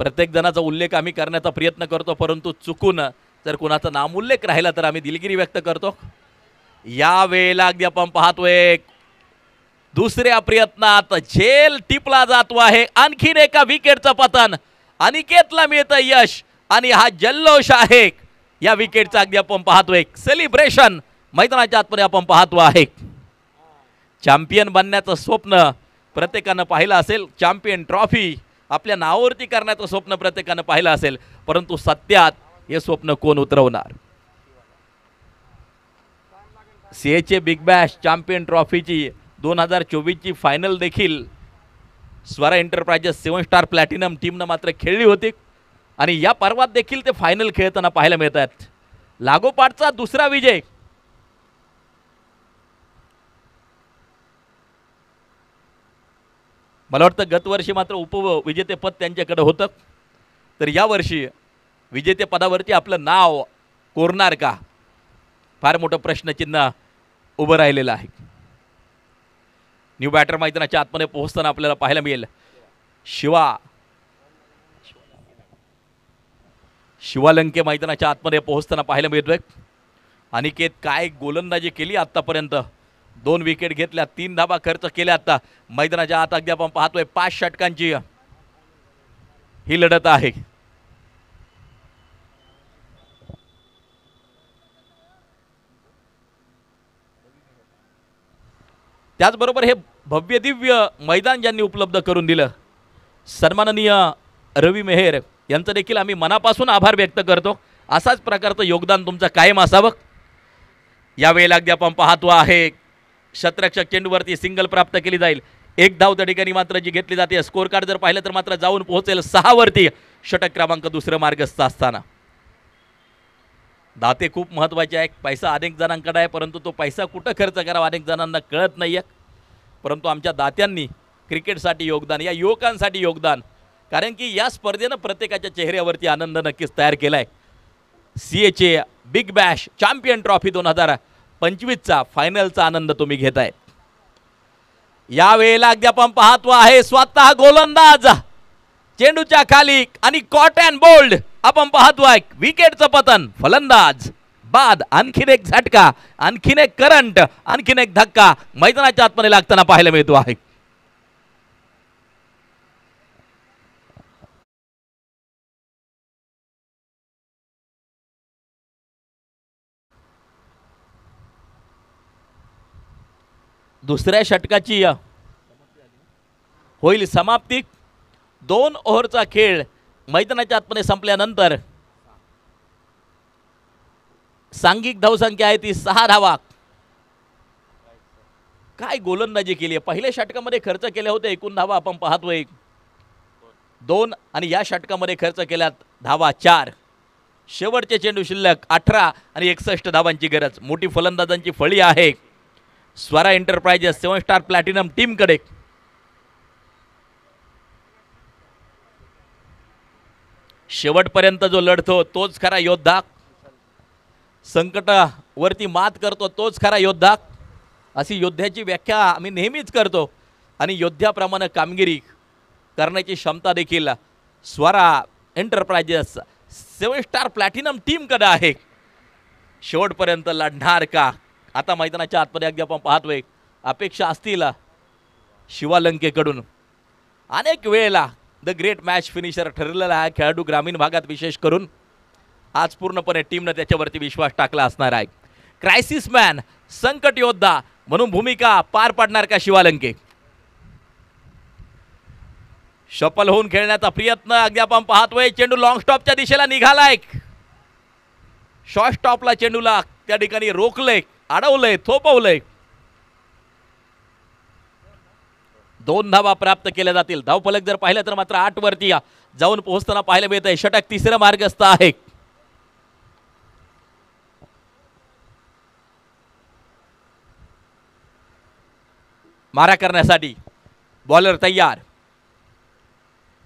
प्रत्येक जणाचा उल्लेख आम्ही करण्याचा प्रयत्न करतो, परंतु चुकून जर कुणाचा नामोल्लेख राहिला तर आम्ही दिलगिरी व्यक्त करतो. या वेळेला अगदी आपण पाहतोय दुसऱ्या प्रयत्नात झेल टिपला जातो आहे. आणखीन एका विकेटचं पतन, अनिकेतला मिळतं यश आणि हा जल्लोष आहे या विकेटचा. अगदी आपण पाहतोय सेलिब्रेशन मैदानाच्या आतमध्ये आपण पाहतो आहे. चॅम्पियन बनण्याचं स्वप्न प्रत्येकानं पाहिलं असेल, चॅम्पियन ट्रॉफी आपल्या नावावरती करण्याचं स्वप्न प्रत्येकानं पाहिलं असेल, परंतु सत्यात हे स्वप्न कोण उतरवणार? सीएचे बिग बॅश चॅम्पियन ट्रॉफीची 2024ची फायनल देखील स्वरा एंटरप्राइजेस 7 स्टार प्लॅटिनम टीमनं मात्र खेळली होती आणि या पर्वात देखील ते फायनल खेळताना पाहायला मिळत आहेत. लागोपाठचा दुसरा विजय. मला वाटतं गतवर्षी मात्र उपविजेतेपद त्यांच्याकडे होतं, तर यावर्षी विजेतेपदावरती आपलं नाव कोरणार का? फार मोठं प्रश्नचिन्ह उभं राहिलेलं आहे. न्यू बॅटर मैदानाच्या आतमध्ये पोहोचताना आपल्याला पाहायला मिळेल शिवालंके मैदानाच्या आतमध्ये पोहोचताना पाहायला मिळतोय. अनिकेत काय गोलंदाजी केली आतापर्यंत, 2 विकेट घेतल्या, 3 धावा खर्च केल्या. आता मैदानाच्या आत अगदी आपण पाहतोय 5 षटकांची ही लढत आहे. त्याचबरोबर हे भव्य दिव्य मैदान ज्यांनी उपलब्ध करून दिलं, सन्माननीय रवी मेहेर यांचं देखील आम्ही मनापासून आभार व्यक्त करतो. असाच प्रकारचं योगदान तुमचं कायम असावं. यावेळेला अगदी आपण पाहतो आहे शतरक्षक चेंडूवरती सिंगल प्राप्त केली जाईल. 1 धाव त्या ठिकाणी मात्र जी घेतली जाते. स्कोर कार्ड जर पाहिलं तर मात्र जाऊन पोहोचेल 6 वरती षटक क्रमांक 2 मार्गस्थ असताना. दाते खूप महत्त्वाचे आहे. पैसा अनेक जणांकडे आहे, परंतु तो पैसा कुठं खर्च करावा अनेक जणांना कळत नाही आहे. परंतु आमच्या दात्यांनी क्रिकेटसाठी योगदान, या युवकांसाठी योगदान, कारण की या स्पर्धेनं प्रत्येकाच्या चेहऱ्यावरती आनंद नक्कीच तयार केला आहे. सीएचे बिग बॅश चॅम्पियन ट्रॉफी 2025चा फायनलचा आनंद तुम्ही घेताय. यावेळेला अगदी आपण पाहतो आहे स्वतः गोलंदाज चेंडूच्या खाली आणि कॉट अँड बोल्ड आपण पाहतोय विकेटचं पतन, फलंदाज बाद, आणखीन एक झटका, आणखीन एक करंट, आणखीन एक धक्का मैदानाच्या आतमध्ये लागताना पाहायला मिळतो आहे. दुसऱ्या षटकाची होईल समाप्ती. 2 ओव्हरचा खेळ मैदानाच्या आतमध्ये संपल्यानंतर सांघिक धावसंख्या आहे ती 6 धावा. काय गोलंदाजी केली आहे. पहिल्या षटकामध्ये खर्च केले होते एकूण धावा आपण पाहतोय 2 आणि या षटकामध्ये खर्च केल्यात धावा 4. शेवटचे चेंडू शिल्लक 18 आणि 61 धावांची गरज. मोठी फलंदाजांची फळी आहे स्वरा एंटरप्राइजेस 7 स्टार प्लॅटिनम टीमकडे. शेवटपर्यंत जो लढतो तोच खरा योद्धा. संकटावरती मात करतो तोच खरा योद्धा, अशी योद्ध्याची व्याख्या आम्ही नेहमीच करतो. आणि योद्ध्याप्रमाणे कामगिरी करण्याची क्षमता देखील स्वरा एंटरप्राइजेस 7 स्टार प्लॅटिनम टीमकडे आहे. शेवटपर्यंत लढणार का? आता मैदानाच्या आतमध्ये अगदी आपण पाहतोय अपेक्षा असतील शिवालंकेकडून. अनेक वेळेला द ग्रेट मॅच फिनिशर ठरलेला आहे खेळाडू ग्रामीण भागात, विशेष करून आज पूर्णपणे टीमनं त्याच्यावरती विश्वास टाकला असणार आहे. क्रायसिस मॅन, संकट योद्धा म्हणून भूमिका पार पाडणार का शिवालंके? शफल होऊन खेळण्याचा प्रयत्न अगदी आपण पाहतोय. चेंडू लॉंग स्टॉपच्या दिशेला निघालाय. शॉर्ट स्टॉपला चेंडूला त्या ठिकाणी रोखलंय, अडवलंय, थोपवलंय. 2 धावा प्राप्त केल्या जातील. धावफलक जर पाहिलं तर मात्र 8 वरती जाऊन पोहोचताना पाहायला मिळत आहे. षटक तिसरं मार्गस्थ आहे. मारा करण्यासाठी बॉलर तयार.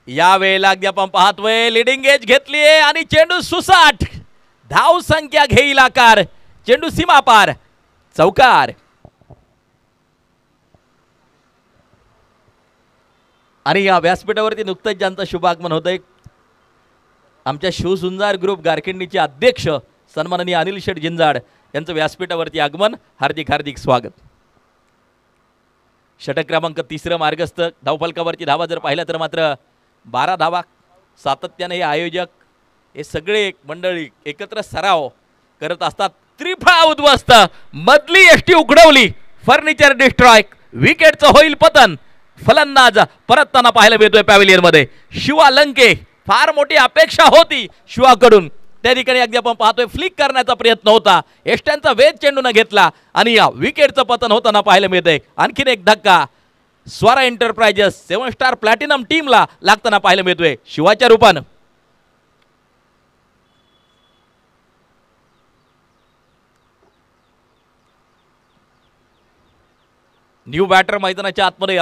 या वेळेला अगदी आपण पाहतोय लिडिंग एज घेतली आणि चेंडू सुसाट. धाव संख्या घेईल आकार. चेंडू सीमा पार, चौकार. आणि या व्यासपीठावरती नुकतंच ज्यांचं शुभागमन होतंय, आमच्या शिवसुंदर ग्रुप गारखिंडीचे अध्यक्ष सन्माननीय अनिल शेठ जिंजाड यांचं व्यासपीठावरती आगमन. हार्दिक हार्दिक स्वागत. षटक क्रमांक तिसरं मार्गस्थ. धावफलकावरती धावा जर पाहिल्या तर मात्र 12 धावा. सातत्याने हे आयोजक, हे सगळे मंडळी एकत्र सराव करत असतात. त्रिफळा उद्ध्वस्त, मधली एसटी उघडवली, फर्निचर डिस्ट्रॉय, विकेटचं होईल पतन. फलंदाज परतताना पाहायला मिळतोय पॅव्हिलियन मध्ये शिवालंके. फार मोठी अपेक्षा होती शिवाकडून. त्या ठिकाणी अगदी आपण पाहतोय फ्लिक करण्याचा प्रयत्न होता, एसट्यांचा वेध चेंडून घेतला आणि या विकेटचं पतन होताना पाहायला मिळतंय. आणखीन एक धक्का स्वरा एंटरप्राइजेस 7 स्टार प्लॅटिनम टीमला लागताना पाहायला मिळतोय शिवाच्या रूपानं. न्यू बॅटर मैदानाच्या आतमध्ये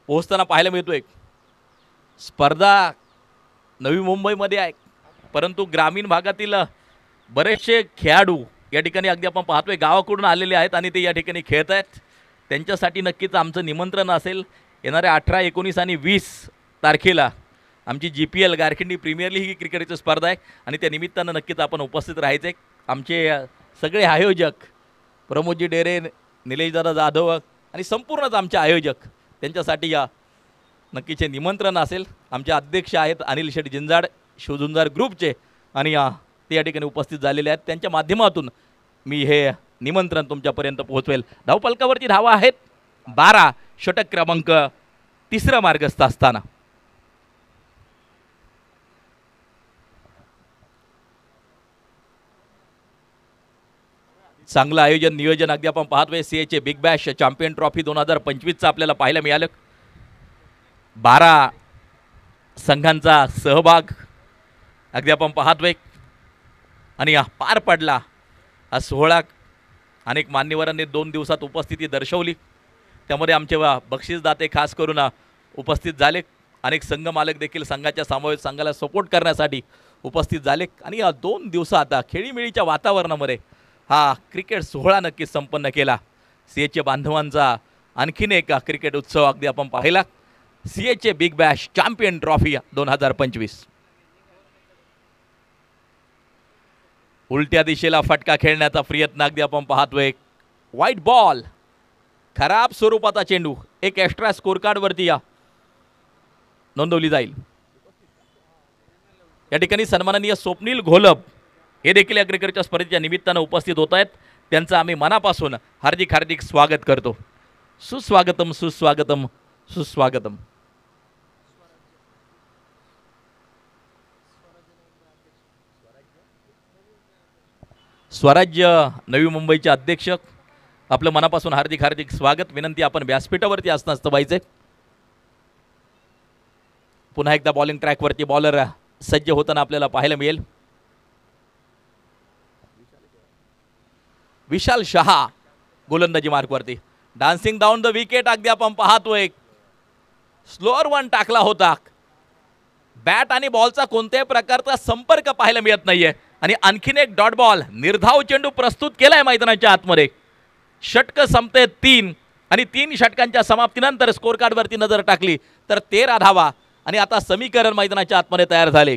पोहोचताना पाहायला मिळतोय. स्पर्धा नवी मुंबईमध्ये आहे, परंतु ग्रामीण भागातील बरेचसे खेळाडू या ठिकाणी अगदी आपण पाहतोय गावाकडून आलेले आहेत आणि ते या ठिकाणी खेळत आहेत. त्यांच्यासाठी नक्कीच आमचं निमंत्रण असेल. येणाऱ्या 18, 19 आणि 20 तारखेला आमची GPL गारखिंडी प्रीमियर लीग ही क्रिकेटची स्पर्धा आहे आणि त्या निमित्तानं नक्कीच आपण उपस्थित राहायचे. आमचे सगळे आयोजक प्रमोदजी डेरे, निलेशदादा जाधव आणि संपूर्णच आमचे आयोजक, त्यांच्यासाठी या नक्कीच हे निमंत्रण असेल. आमचे अध्यक्ष आहेत अनिल शेठ जिंजाड शिवसुंदर ग्रुपचे आणि ते या ठिकाणी उपस्थित झालेले आहेत. त्यांच्या माध्यमातून मी हे निमंत्रण तुमच्यापर्यंत पोहोचवेल. धावफलकावरती धावा आहेत 12. षटक क्रमांक तिसरा मार्गस्थ असताना चांगलं आयोजन नियोजन अगदी आपण पाहतोय. CA big bash champion trophy 2025चं आपल्याला पाहायला मिळालं. 12 संघांचा सहभाग अगदी आपण पाहतोय आणि पार पडला हा सोहळा. अनेक मान्यवरांनी 2 दिवसात उपस्थिती दर्शवली. त्यामध्ये आमचे बक्षीसदाते खास करून उपस्थित झाले. अनेक संघ मालक देखील संघाच्या सामावेश संघाला सपोर्ट करण्यासाठी उपस्थित झाले आणि या 2 दिवसात खेळीमेळीच्या वातावरणामध्ये हा क्रिकेट सोहळा नक्कीच संपन्न केला. CA बांधवांचा आणखीन एक क्रिकेट उत्सव अगदी आपण पाहिला. CA big bash champion trophy 2025. उलट्या दिशेला फटका खेळण्याचा प्रयत्न अगदी आपण पाहतोय. व्हाईट बॉल, खराब स्वरूपाचा चेंडू, एक एक्स्ट्रा स्कोर कार्डवरती नोंदवली जाईल. या ठिकाणी सन्माननीय स्वप्नील घोलप हे देखील या क्रिकेटच्या स्पर्धेच्या निमित्तानं उपस्थित होत आहेत. त्यांचं आम्ही मनापासून हार्दिक हार्दिक स्वागत करतो. सुस्वागतम सुस्वागतम सुस्वागतम. स्वराज्य नवी मुंबईचे अध्यक्ष, आपलं मनापासून हार्दिक हार्दिक स्वागत. विनंती, आपण व्यासपीठावरती असणं असतं पाहिजे. पुन्हा एकदा बॉलिंग ट्रॅकवरती बॉलर सज्ज होताना आपल्याला पाहायला मिळेल. विशाल शहा गोलंदाजी मार्कवरती, डान्सिंग डाऊन द विकेट अगदी आपण पाहतोय. स्लोअर वन टाकला होता. बॅट आणि बॉलचा कोणत्याही प्रकारचा संपर्क पाहायला मिळत नाहीये. आणि आणखीन एक डॉट बॉल. निर्धाव चेंडू प्रस्तुत केलाय मैदानाच्या आतमध्ये. षटक संपते 3 आणि 3 षटकांच्या समाप्तीनंतर स्कोर कार्डवरती नजर टाकली तर 13 धावा आणि आता समीकरण मैदानाच्या आतमध्ये तयार झाले.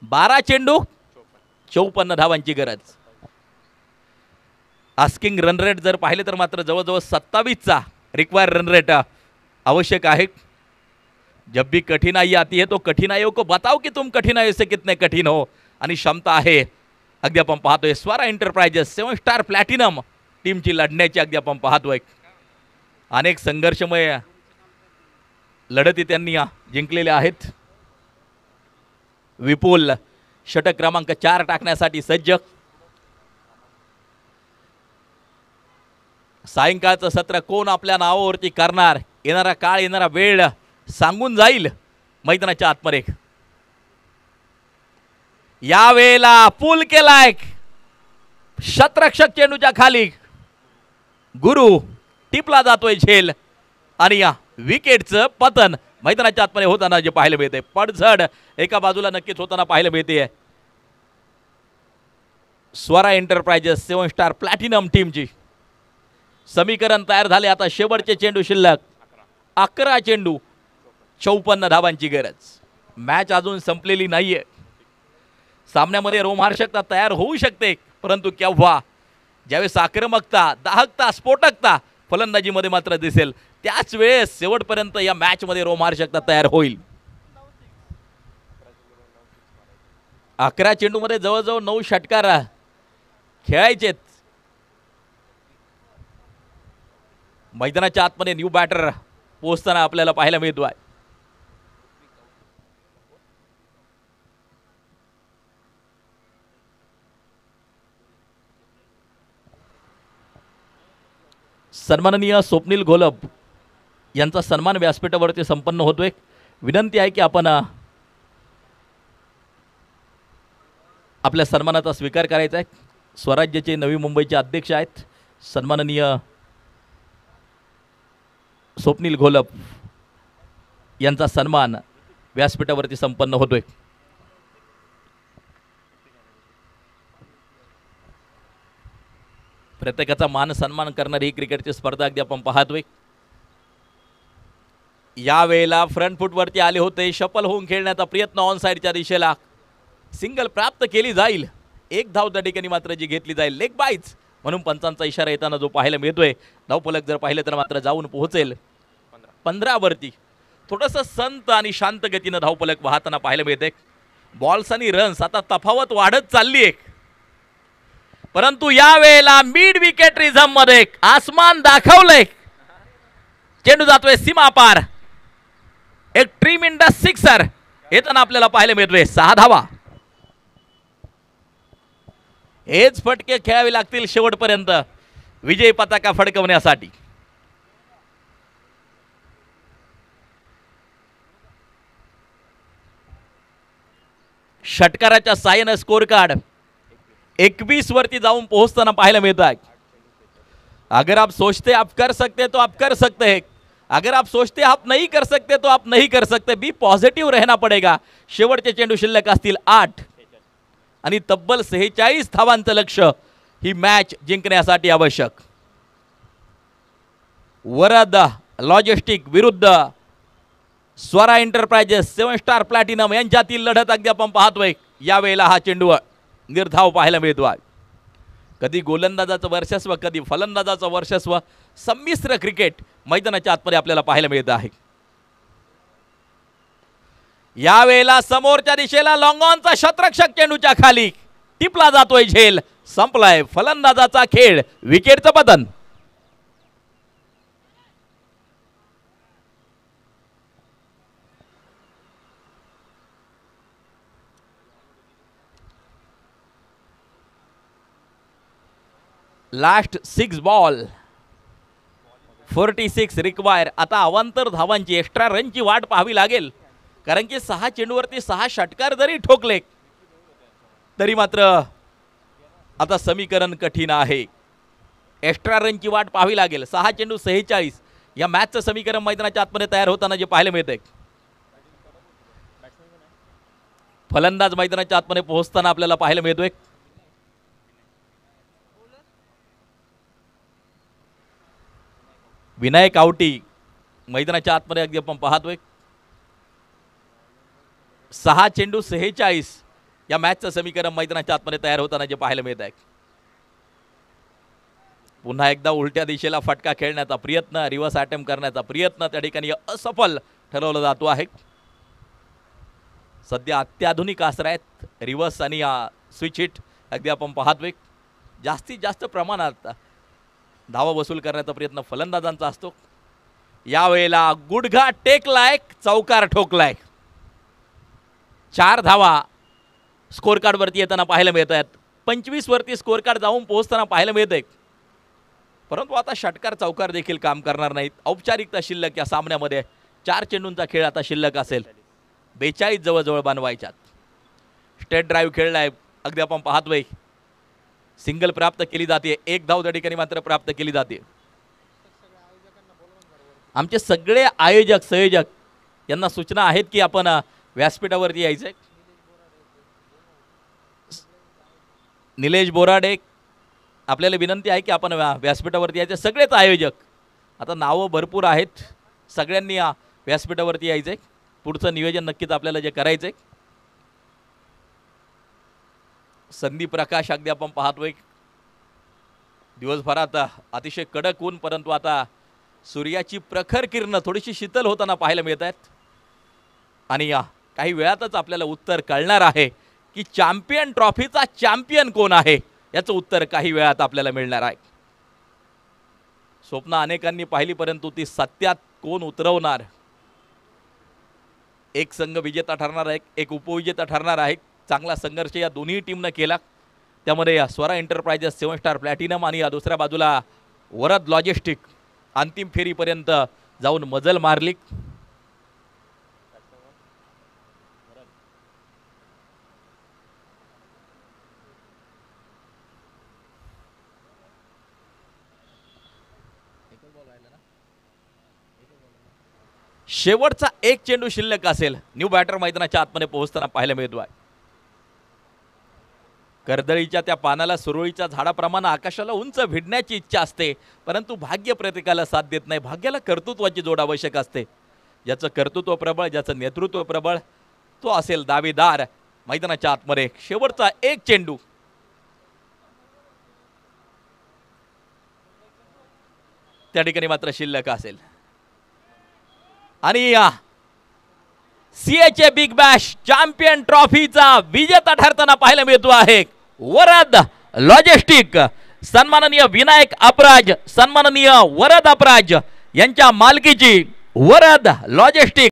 12 चेंडू 54 धावांची गरज. आस्किंग रन रेट जर पाहिले तर मात्र जवळजवळ 27चा रिक्वायर रन रेट आवश्यक आहे. जब भी कठिनाई आती है तो कठिनाइयों को बताओ कि तुम कठिनाइयों से कितने कठिन हो. आणि क्षमता आहे अगदी आपण पाहतोय स्वरा एंटरप्राइजेस 7 स्टार प्लॅटिनम टीमची लढण्याची अगदी आपण पाहतोय. अनेक संघर्षमय लढती त्यांनी जिंकलेल्या आहेत. विपुल षटक क्रमांक 4 टाकण्यासाठी सज्ज. सायंकाळचं सत्र कोण आपल्या नावावरती करणार, येणारा काळ येणारा वेळ सांगून जाईल मैदानाच्या आतमध्ये. यावेळेला पूल केलाय शतरक्षक चेंडूच्या खाली. गुरु टिपला जातोय झेल आणि या विकेटचं पतन मैदानाच्या आतमध्ये होताना जे पाहायला मिळते. पडझड एका बाजूला नक्कीच होताना पाहायला मिळते. स्वरा एंटरप्राइजेस 7 स्टार प्लॅटिनम टीमची. समीकरण तयार झाले. आता शेवटचे चेंडू शिल्लक. 11 चेंडू 54 धावांची गरज. मॅच अजून संपलेली नाहीये. सामन्यामध्ये रोमहर्षकता तयार होऊ शकते, परंतु केव्हा, ज्यावेळेस आक्रमकता, दाहकता, स्फोटकता फलंदाजीमध्ये मात्र दिसेल त्याच वेळेस शेवटपर्यंत या मॅचमध्ये रोमहर्षकता तयार होईल. 11 चेंडूमध्ये जवळजवळ 9 षटकार खेळायचेत. मैदानाच्या आतमध्ये न्यू बॅटर पोहोचताना आपल्याला पाहायला मिळतो आहे. सन्माननीय स्वप्नील घोलप यांचा सन्मान व्यासपीठावरती संपन्न होतोय. विनंती आहे की आपण आपल्या सन्मानाचा स्वीकार करायचा आहे. स्वराज्याचे नवी मुंबईचे अध्यक्ष आहेत सन्माननीय स्वप्नील घोलप यांचा सन्मान व्यासपीठावरती संपन्न होतोय. प्रत्येकाचा मान सन्मान करणारी ही क्रिकेटची स्पर्धा अगदी आपण पाहतोय. यावेळेला फ्रंट फूटवरती आले होते. शफल होऊन खेळण्याचा प्रयत्न ऑन साईडच्या दिशेला. सिंगल प्राप्त केली जाईल. 1 धाव त्या ठिकाणी मात्र जी घेतली जाईल. लेग बाईज म्हणून पंचांचा इशारा येताना जो पाहायला मिळतोय. धावफलक जर पाहिलं तर मात्र जाऊन पोहोचेल 15 वरती. थोडंसं संत आणि शांत गतीनं धावफलक वाहताना पाहायला मिळते. बॉल्स आणि रन्स आता तफावत वाढत चालली आहे, परंतु यावेळेला मिड विकेट रिझम मध्ये आसमान दाखवलंय. चेंडू जातोय सीमा पार. एक ट्रीमेंडस सिक्सर येताना आपल्याला पाहायला मिळतोय. 6 धावा. हेच फटके खेळावे लागतील शेवटपर्यंत विजय पताका फडकवण्यासाठी. षटकाराच्या साहाय्याने स्कोर कार्ड 21 वरती जाऊन पोहोचताना पाहायला मिळत आहे. अगर आप सोचते आप कर सकते तो आप कर सकते हैं. अगर आप सोचते आप नहीं कर सकते तो आप नहीं कर सकते. बी पॉझिटिव्ह रहना पडेगा. शेवटचे चेंडू शिल्लक असतील 8 आणि तब्बल 46 धावांचं लक्ष्य ही मॅच जिंकण्यासाठी आवश्यक. वरद लॉजिस्टिक विरुद्ध स्वरा एंटरप्राइजेस 7 स्टार प्लॅटिनम यांच्यातील लढत अगदी आपण पाहतोय. यावेळेला हा चेंडू निर्धाव पाहायला मिळतो आहे. कधी गोलंदाजाचं वर्चस्व, कधी फलंदाजाचं वर्चस्व, संमिश्र क्रिकेट मैदानाच्या आतमध्ये आपल्याला पाहायला मिळत आहे. यावेळेला समोरच्या दिशेला लॉंग ऑनचा शतरक्षक चेंडूच्या खाली टिपला जातोय झेल. संपलाय फलंदाजाचा खेळ. विकेटचं पतन. Last 6 ball 46 require. आता अवांतर धावांची, एक्स्ट्रा रनची वाट पाहावी लागेल, कारण की 6 चेंडूवरती 6 षटकार जरी ठोकले तरी मात्र आता समीकरण कठीण आहे. एक्स्ट्रा रनची वाट पाहावी लागेल. 6 चेंडू 46 या मॅचचं समीकरण मैदानाच्या आतमध्ये तयार होताना जे पाहायला मिळतंय. फलंदाज मैदानाच्या आतमध्ये पोहोचताना आपल्याला पाहायला मिळतोय. विनायक आवटी मैदानाच्या आतमध्ये अगदी आपण पाहतोय. 6 चेंडू 46 या मॅचचं समीकरण मैदानाच्या आतमध्ये तयार होताना जे पाहायला मिळत आहे. पुन्हा एकदा उलट्या दिशेला फटका खेळण्याचा प्रयत्न, रिव्हर्स अटेम्प्ट करण्याचा प्रयत्न त्या ठिकाणी असफल ठरवला जातो आहे. सध्या अत्याधुनिक अस्त्र आहेत रिव्हर्स आणि स्विच हिट अगदी आपण पाहतोय. जास्तीत जास्त प्रमाणात धावा वसूल करण्याचा प्रयत्न फलंदाजांचा असतो. यावेळेला गुडघा टेकलाय, चौकार ठोकलाय. 4 धावा स्कोर कार्डवरती येताना पाहायला मिळत आहेत. 25 वरती स्कोर कार्ड जाऊन पोहोचताना पाहायला मिळत आहे. परंतु आता षटकार चौकार देखील काम करणार नाहीत. औपचारिकता शिल्लक या सामन्यामध्ये 4 चेंडूंचा खेळ आता शिल्लक असेल. 42 जवळजवळ बनवायच्यात. स्टेट ड्राईव्ह खेळलाय अगदी आपण पाहतोय. सिंगल प्राप्त केली जाते, 1 धाव त्या ठिकाणी मात्र प्राप्त केली जाते. आमचे सगळे आयोजक संयोजक यांना सूचना आहेत की आपण व्यासपीठावरती यायचंय. निलेश बोराडे आपल्याला विनंती आहे की आपण व्यासपीठावरती यायचे. सगळेच आयोजक आता नावं भरपूर आहेत, सगळ्यांनी व्यासपीठावरती यायचंय. पुढचं नियोजन नक्कीच आपल्याला जे करायचंय. संदीप प्रकाश अगदी आपण पाहतोय. दिवसभरात अतिशय कडक ऊन, परंतु आता सूर्याची प्रखर किरण थोडीशी शीतल होताना पाहायला मिळत आहेत. आणि काही वेळातच आपल्याला उत्तर कळणार आहे की चॅम्पियन ट्रॉफीचा चॅम्पियन कोण आहे याचं उत्तर काही वेळात आपल्याला मिळणार आहे. स्वप्न अनेकांनी पाहिली, परंतु ती सत्यात कोण उतरवणार. एक संघ विजेता ठरणार आहे, एक उपविजेता ठरणार आहे. चांगला संघर्ष या दोन्ही टीमनं केला. त्यामध्ये स्वरा एंटरप्राइजेस 7 स्टार प्लॅटिनम आणि या दुसऱ्या बाजूला वरद लॉजिस्टिक अंतिम फेरीपर्यंत जाऊन मजल मारली. शेवटचा 1 चेंडू शिल्लक असेल. न्यू बॅटर मैदानाच्या आतमध्ये पोहोचताना पाहायला मिळतो आहे. कर्दळीच्या त्या पानाला सुरळीच्या झाडाप्रमाणे आकाशाला उंच भिडण्याची इच्छा असते, परंतु भाग्य प्रत्येकाला साथ देत नाही. भाग्याला कर्तृत्वाची जोड आवश्यक असते. ज्याचं कर्तृत्व प्रबळ, ज्याचं नेतृत्व प्रबळ, तो असेल दावेदार मैदानाच्या आतमध्ये. शेवटचा 1 चेंडू त्या ठिकाणी मात्र शिल्लक असेल. आणि सीएचए बिग बॅश चॅम्पियन ट्रॉफीचा विजेता ठरताना पाहायला मिळतो आहे वरद लॉजिस्टिक. सन्माननीय विनायक अपराज, सन्माननीय वरद अपराज यांच्या मालकीची वरद लॉजिस्टिक